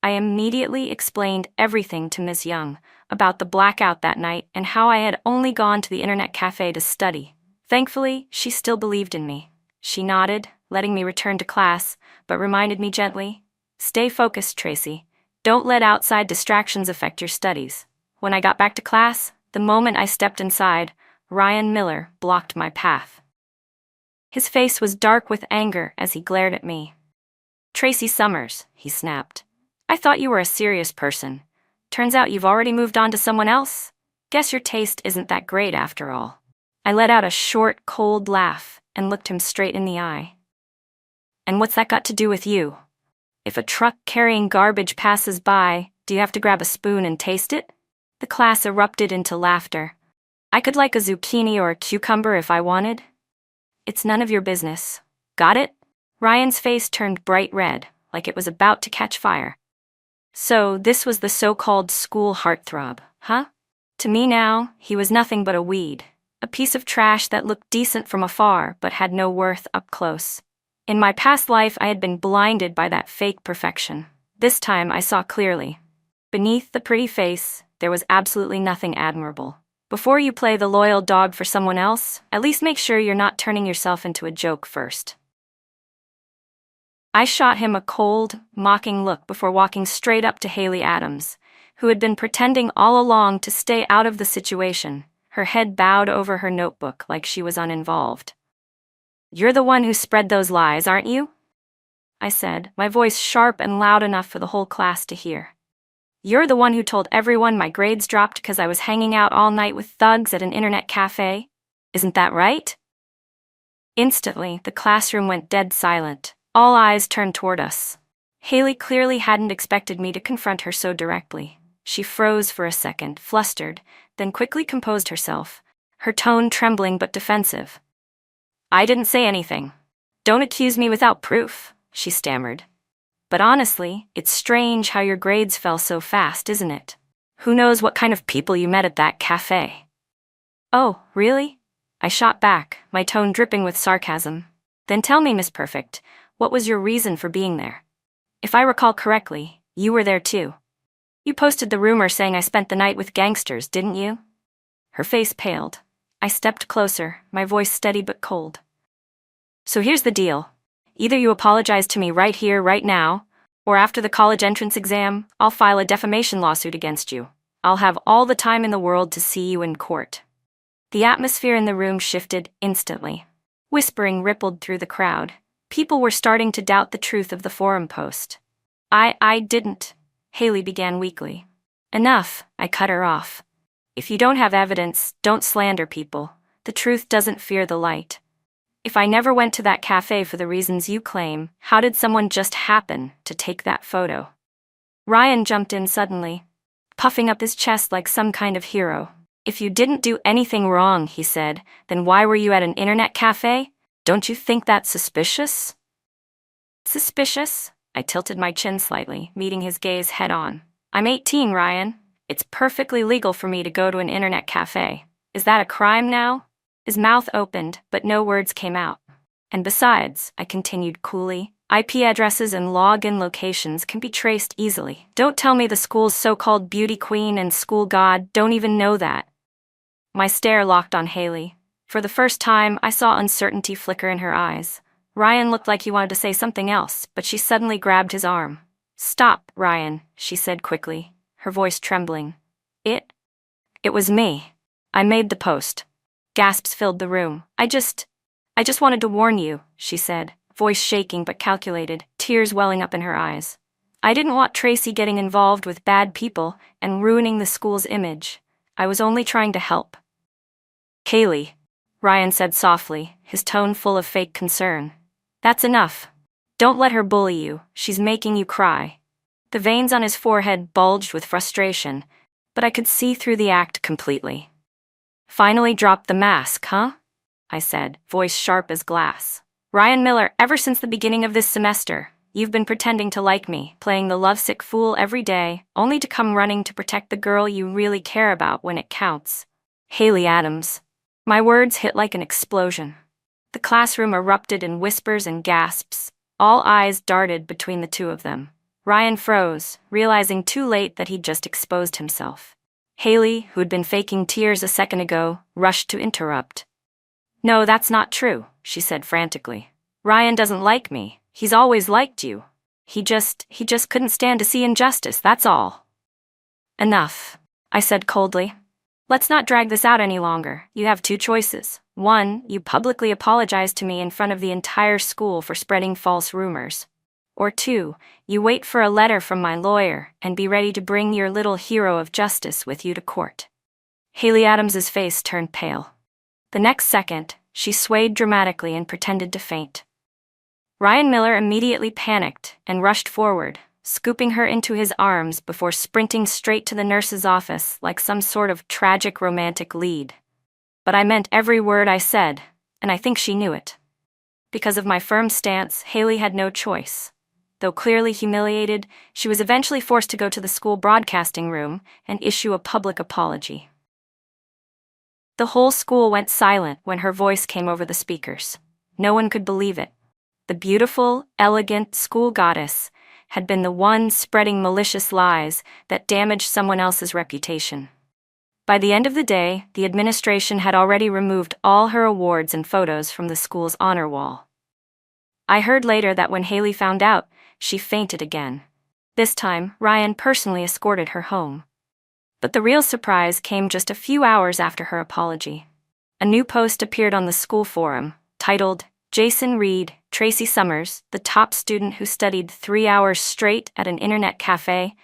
I immediately explained everything to Ms. Young about the blackout that night and how I had only gone to the internet cafe to study. Thankfully, she still believed in me. She nodded, letting me return to class, but reminded me gently, "Stay focused, Tracy. Don't let outside distractions affect your studies." When I got back to class, the moment I stepped inside, Ryan Miller blocked my path. His face was dark with anger as he glared at me. "Tracy Summers," he snapped. "I thought you were a serious person. Turns out you've already moved on to someone else? Guess your taste isn't that great after all." I let out a short, cold laugh and looked him straight in the eye. "And what's that got to do with you? If a truck carrying garbage passes by, do you have to grab a spoon and taste it?" The class erupted into laughter. "I could like a zucchini or a cucumber if I wanted." "It's none of your business. Got it?" Ryan's face turned bright red, like it was about to catch fire. So this was the so-called school heartthrob, huh? To me now, he was nothing but a weed. A piece of trash that looked decent from afar but had no worth up close. In my past life, I had been blinded by that fake perfection. This time, I saw clearly. Beneath the pretty face, there was absolutely nothing admirable. Before you play the loyal dog for someone else, at least make sure you're not turning yourself into a joke first. I shot him a cold, mocking look before walking straight up to Haley Adams, who had been pretending all along to stay out of the situation, her head bowed over her notebook like she was uninvolved. "You're the one who spread those lies, aren't you?" I said, my voice sharp and loud enough for the whole class to hear. "You're the one who told everyone my grades dropped because I was hanging out all night with thugs at an internet cafe? Isn't that right?" Instantly, the classroom went dead silent. All eyes turned toward us. Haley clearly hadn't expected me to confront her so directly. She froze for a second, flustered, then quickly composed herself, her tone trembling but defensive. I didn't say anything. Don't accuse me without proof, she stammered. But honestly, it's strange how your grades fell so fast, isn't it? Who knows what kind of people you met at that cafe? Oh, really? I shot back, my tone dripping with sarcasm. Then tell me, Miss Perfect, what was your reason for being there? If I recall correctly, you were there too. You posted the rumor saying I spent the night with gangsters, didn't you? Her face paled. I stepped closer, my voice steady but cold. So here's the deal. Either you apologize to me right here, right now, or after the college entrance exam, I'll file a defamation lawsuit against you. I'll have all the time in the world to see you in court. The atmosphere in the room shifted instantly. Whispering rippled through the crowd. People were starting to doubt the truth of the forum post. I didn't, Haley began weakly. Enough, I cut her off. If you don't have evidence, don't slander people. The truth doesn't fear the light. If I never went to that cafe for the reasons you claim, how did someone just happen to take that photo? Ryan jumped in suddenly, puffing up his chest like some kind of hero. If you didn't do anything wrong, he said, then why were you at an internet cafe? Don't you think that's suspicious? Suspicious? I tilted my chin slightly, meeting his gaze head on. I'm 18, Ryan. It's perfectly legal for me to go to an internet cafe. Is that a crime now? His mouth opened, but no words came out. And besides, I continued coolly, IP addresses and login locations can be traced easily. Don't tell me the school's so-called beauty queen and school god don't even know that. My stare locked on Haley. For the first time, I saw uncertainty flicker in her eyes. Ryan looked like he wanted to say something else, but she suddenly grabbed his arm. Stop, Ryan, she said quickly, her voice trembling. It was me. I made the post. Gasps filled the room. I just wanted to warn you, she said, voice shaking but calculated, tears welling up in her eyes. I didn't want Tracy getting involved with bad people and ruining the school's image. I was only trying to help. Haley, Ryan said softly, his tone full of fake concern. That's enough. Don't let her bully you. She's making you cry. The veins on his forehead bulged with frustration, but I could see through the act completely. Finally dropped the mask, huh? I said, voice sharp as glass. Ryan Miller, ever since the beginning of this semester, you've been pretending to like me, playing the lovesick fool every day, only to come running to protect the girl you really care about when it counts. Haley Adams. My words hit like an explosion. The classroom erupted in whispers and gasps. All eyes darted between the two of them. Ryan froze, realizing too late that he'd just exposed himself. Haley, who'd been faking tears a second ago, rushed to interrupt. No, that's not true, she said frantically. Ryan doesn't like me. He's always liked you. He just couldn't stand to see injustice, that's all. Enough, I said coldly. Let's not drag this out any longer. You have two choices. One, you publicly apologize to me in front of the entire school for spreading false rumors. Or two, you wait for a letter from my lawyer and be ready to bring your little hero of justice with you to court. Haley Adams's face turned pale. The next second, she swayed dramatically and pretended to faint. Ryan Miller immediately panicked and rushed forward, scooping her into his arms before sprinting straight to the nurse's office like some sort of tragic romantic lead. But I meant every word I said, and I think she knew it. Because of my firm stance, Haley had no choice. Though clearly humiliated, she was eventually forced to go to the school broadcasting room and issue a public apology. The whole school went silent when her voice came over the speakers. No one could believe it. The beautiful, elegant school goddess had been the one spreading malicious lies that damaged someone else's reputation. By the end of the day, the administration had already removed all her awards and photos from the school's honor wall. I heard later that when Haley found out, she fainted again. This time, Ryan personally escorted her home. But the real surprise came just a few hours after her apology. A new post appeared on the school forum, titled, Jason Reed, Tracy Summers, the top student who studied 3 hours straight at an internet cafe.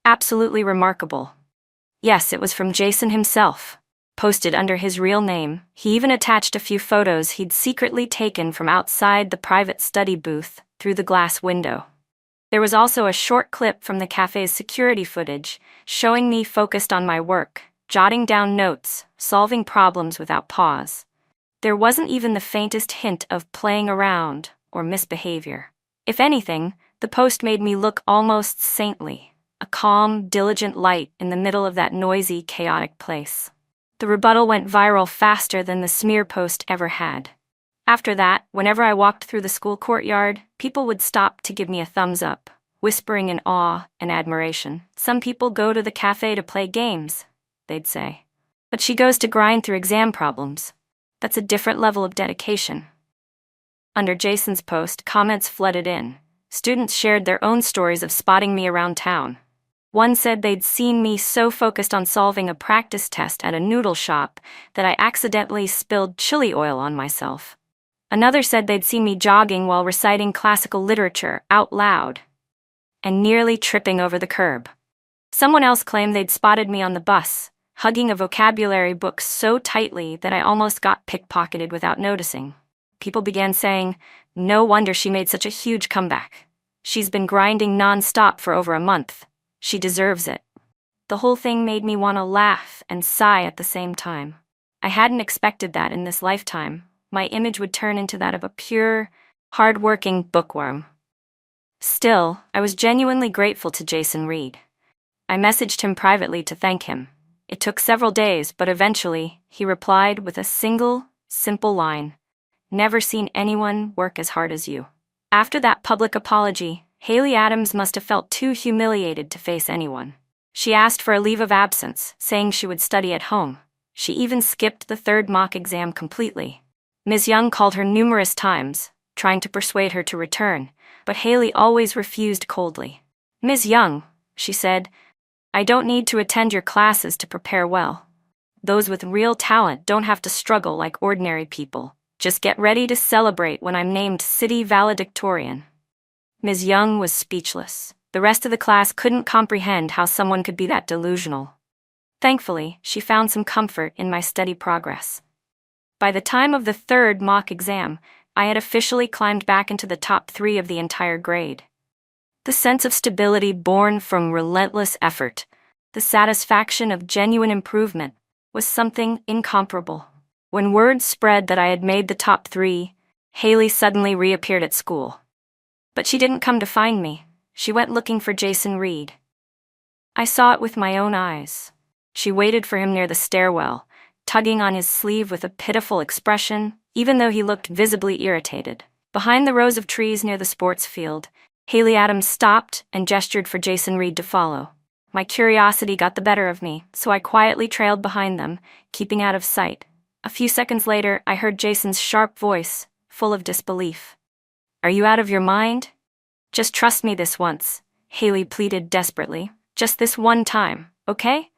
Absolutely remarkable. Yes, it was from Jason himself. Posted under his real name, he even attached a few photos he'd secretly taken from outside the private study booth through the glass window. There was also a short clip from the cafe's security footage, showing me focused on my work, jotting down notes, solving problems without pause. There wasn't even the faintest hint of playing around or misbehavior. If anything, the post made me look almost saintly, a calm, diligent light in the middle of that noisy, chaotic place. The rebuttal went viral faster than the smear post ever had. After that, whenever I walked through the school courtyard, people would stop to give me a thumbs up, whispering in awe and admiration. "Some people go to the cafe to play games," they'd say. "But she goes to grind through exam problems. That's a different level of dedication." Under Jason's post, comments flooded in. Students shared their own stories of spotting me around town. One said they'd seen me so focused on solving a practice test at a noodle shop that I accidentally spilled chili oil on myself. Another said they'd seen me jogging while reciting classical literature out loud and nearly tripping over the curb. Someone else claimed they'd spotted me on the bus, hugging a vocabulary book so tightly that I almost got pickpocketed without noticing. People began saying, "No wonder she made such a huge comeback. She's been grinding non-stop for over a month. She deserves it." The whole thing made me want to laugh and sigh at the same time. I hadn't expected that in this lifetime my image would turn into that of a pure, hard-working bookworm. Still, I was genuinely grateful to Jason Reed. I messaged him privately to thank him. It took several days, but eventually, he replied with a single, simple line: "Never seen anyone work as hard as you." After that public apology, Haley Adams must have felt too humiliated to face anyone. She asked for a leave of absence, saying she would study at home. She even skipped the third mock exam completely. Ms. Young called her numerous times, trying to persuade her to return, but Haley always refused coldly. "Ms. Young," she said, "I don't need to attend your classes to prepare well. Those with real talent don't have to struggle like ordinary people. Just get ready to celebrate when I'm named city valedictorian." Ms. Young was speechless. The rest of the class couldn't comprehend how someone could be that delusional. Thankfully, she found some comfort in my steady progress. By the time of the third mock exam, I had officially climbed back into the top 3 of the entire grade. The sense of stability born from relentless effort, the satisfaction of genuine improvement, was something incomparable. When word spread that I had made the top 3, Haley suddenly reappeared at school. But she didn't come to find me. She went looking for Jason Reed. I saw it with my own eyes. She waited for him near the stairwell, tugging on his sleeve with a pitiful expression, even though he looked visibly irritated. Behind the rows of trees near the sports field, Haley Adams stopped and gestured for Jason Reed to follow. My curiosity got the better of me, so I quietly trailed behind them, keeping out of sight. A few seconds later, I heard Jason's sharp voice, full of disbelief. "Are you out of your mind? Just trust me this once," Haley pleaded desperately. "Just this one time, okay?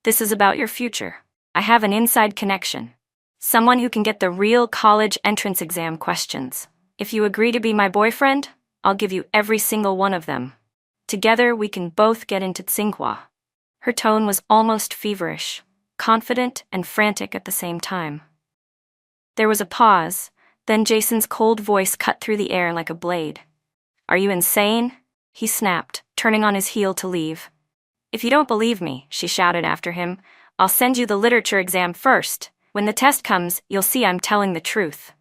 This is about your future. I have an inside connection. Someone who can get the real college entrance exam questions. If you agree to be my boyfriend, I'll give you every single one of them. Together, we can both get into Tsinghua." Her tone was almost feverish, confident and frantic at the same time. There was a pause, then Jason's cold voice cut through the air like a blade. "Are you insane?" he snapped, turning on his heel to leave. "If you don't believe me," she shouted after him, "I'll send you the literature exam first. When the test comes, you'll see I'm telling the truth."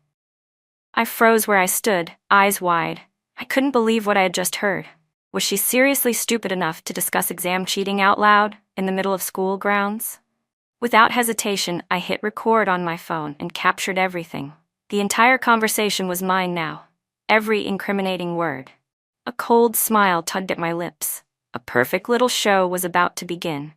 I froze where I stood, eyes wide. I couldn't believe what I had just heard. Was she seriously stupid enough to discuss exam cheating out loud in the middle of school grounds? Without hesitation, I hit record on my phone and captured everything. The entire conversation was mine now. Every incriminating word. A cold smile tugged at my lips. A perfect little show was about to begin.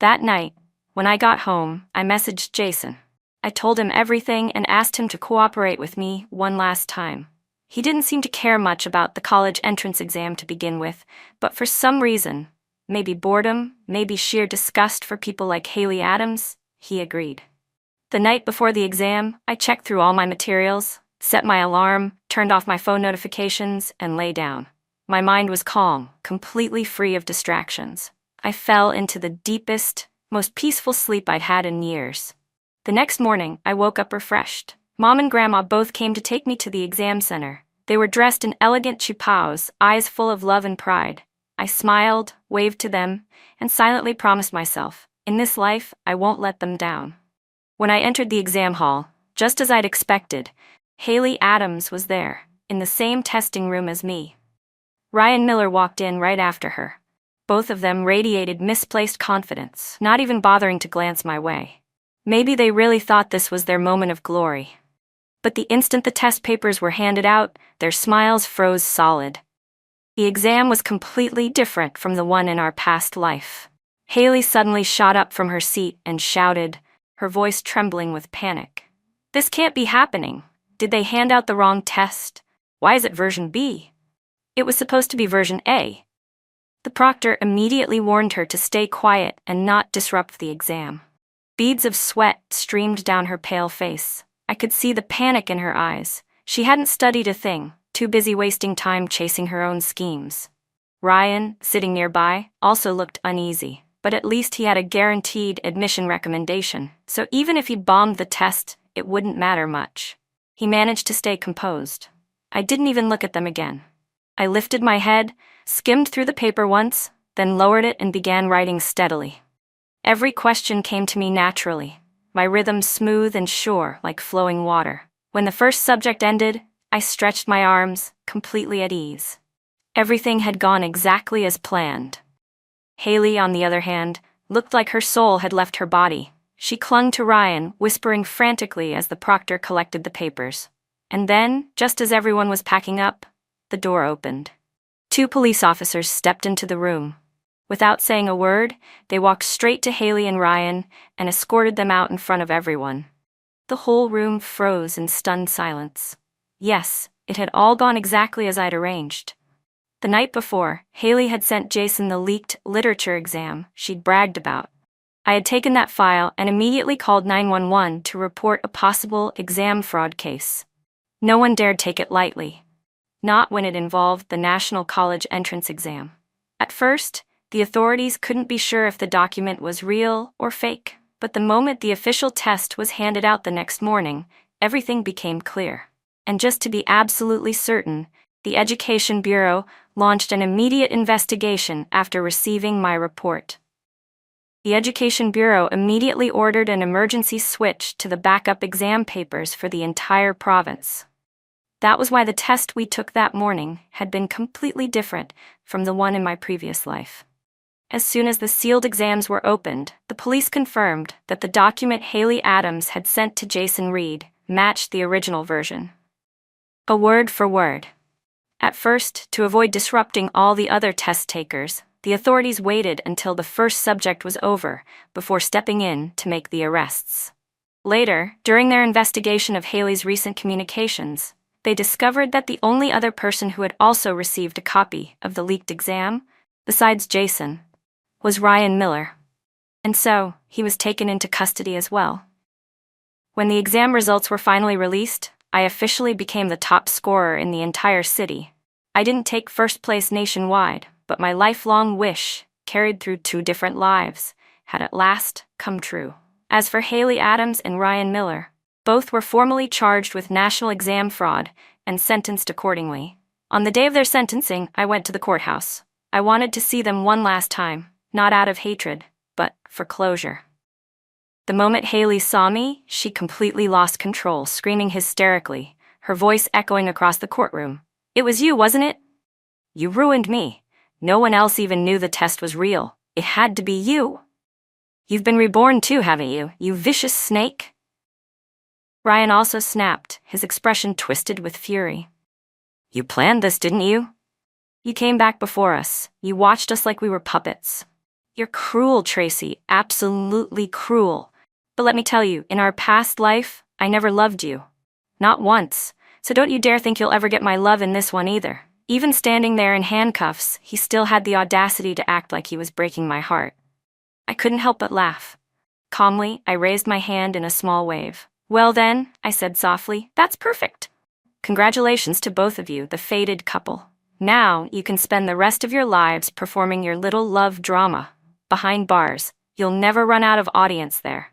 That night, when I got home, I messaged Jason. I told him everything and asked him to cooperate with me one last time. He didn't seem to care much about the college entrance exam to begin with, but for some reason, maybe boredom, maybe sheer disgust for people like Haley Adams, he agreed. The night before the exam, I checked through all my materials, set my alarm, turned off my phone notifications, and lay down. My mind was calm, completely free of distractions. I fell into the deepest, most peaceful sleep I'd had in years. The next morning, I woke up refreshed. Mom and Grandma both came to take me to the exam center, They were dressed in elegant chupaos, eyes full of love and pride. I smiled, waved to them, and silently promised myself, in this life, I won't let them down. When I entered the exam hall, just as I'd expected, Haley Adams was there, in the same testing room as me. Ryan Miller walked in right after her. Both of them radiated misplaced confidence, not even bothering to glance my way. Maybe they really thought this was their moment of glory. But the instant the test papers were handed out, their smiles froze solid. The exam was completely different from the one in our past life. Haley suddenly shot up from her seat and shouted, her voice trembling with panic. "This can't be happening. Did they hand out the wrong test? Why is it version B? It was supposed to be version A." The proctor immediately warned her to stay quiet and not disrupt the exam. Beads of sweat streamed down her pale face. I could see the panic in her eyes. She hadn't studied a thing, too busy wasting time chasing her own schemes. Ryan, sitting nearby, also looked uneasy, but at least he had a guaranteed admission recommendation, so even if he bombed the test, it wouldn't matter much. He managed to stay composed. I didn't even look at them again. I lifted my head, skimmed through the paper once, then lowered it and began writing steadily. Every question came to me naturally, my rhythm smooth and sure like flowing water. When the first subject ended, I stretched my arms, completely at ease. Everything had gone exactly as planned. Haley, on the other hand, looked like her soul had left her body. She clung to Ryan, whispering frantically as the proctor collected the papers. And then, just as everyone was packing up, the door opened. 2 police officers stepped into the room. Without saying a word, they walked straight to Haley and Ryan and escorted them out in front of everyone. The whole room froze in stunned silence. Yes, it had all gone exactly as I'd arranged. The night before, Haley had sent Jason the leaked literature exam she'd bragged about. I had taken that file and immediately called 911 to report a possible exam fraud case. No one dared take it lightly. Not when it involved the National College Entrance Exam. At first, the authorities couldn't be sure if the document was real or fake, but the moment the official test was handed out the next morning, everything became clear. And just to be absolutely certain, the Education Bureau launched an immediate investigation after receiving my report. The Education Bureau immediately ordered an emergency switch to the backup exam papers for the entire province. That was why the test we took that morning had been completely different from the one in my previous life. As soon as the sealed exams were opened, the police confirmed that the document Haley Adams had sent to Jason Reed matched the original version. A word for word. At first, to avoid disrupting all the other test takers, the authorities waited until the first subject was over before stepping in to make the arrests. Later, during their investigation of Haley's recent communications, they discovered that the only other person who had also received a copy of the leaked exam, besides Jason, was Ryan Miller. And so, he was taken into custody as well. When the exam results were finally released, I officially became the top scorer in the entire city. I didn't take first place nationwide, but my lifelong wish, carried through 2 different lives, had at last come true. As for Haley Adams and Ryan Miller, both were formally charged with national exam fraud and sentenced accordingly. On the day of their sentencing, I went to the courthouse. I wanted to see them one last time, not out of hatred, but for closure. The moment Haley saw me, she completely lost control, screaming hysterically, her voice echoing across the courtroom. "It was you, wasn't it? You ruined me. No one else even knew the test was real. It had to be you. You've been reborn too, haven't you, you vicious snake?" Ryan also snapped, his expression twisted with fury. "You planned this, didn't you? You came back before us. You watched us like we were puppets. You're cruel, Tracy, absolutely cruel. But let me tell you, in our past life, I never loved you. Not once. So don't you dare think you'll ever get my love in this one either." Even standing there in handcuffs, he still had the audacity to act like he was breaking my heart. I couldn't help but laugh. Calmly, I raised my hand in a small wave. "Well then," I said softly, "that's perfect. Congratulations to both of you, the fated couple. Now you can spend the rest of your lives performing your little love drama. Behind bars. You'll never run out of audience there."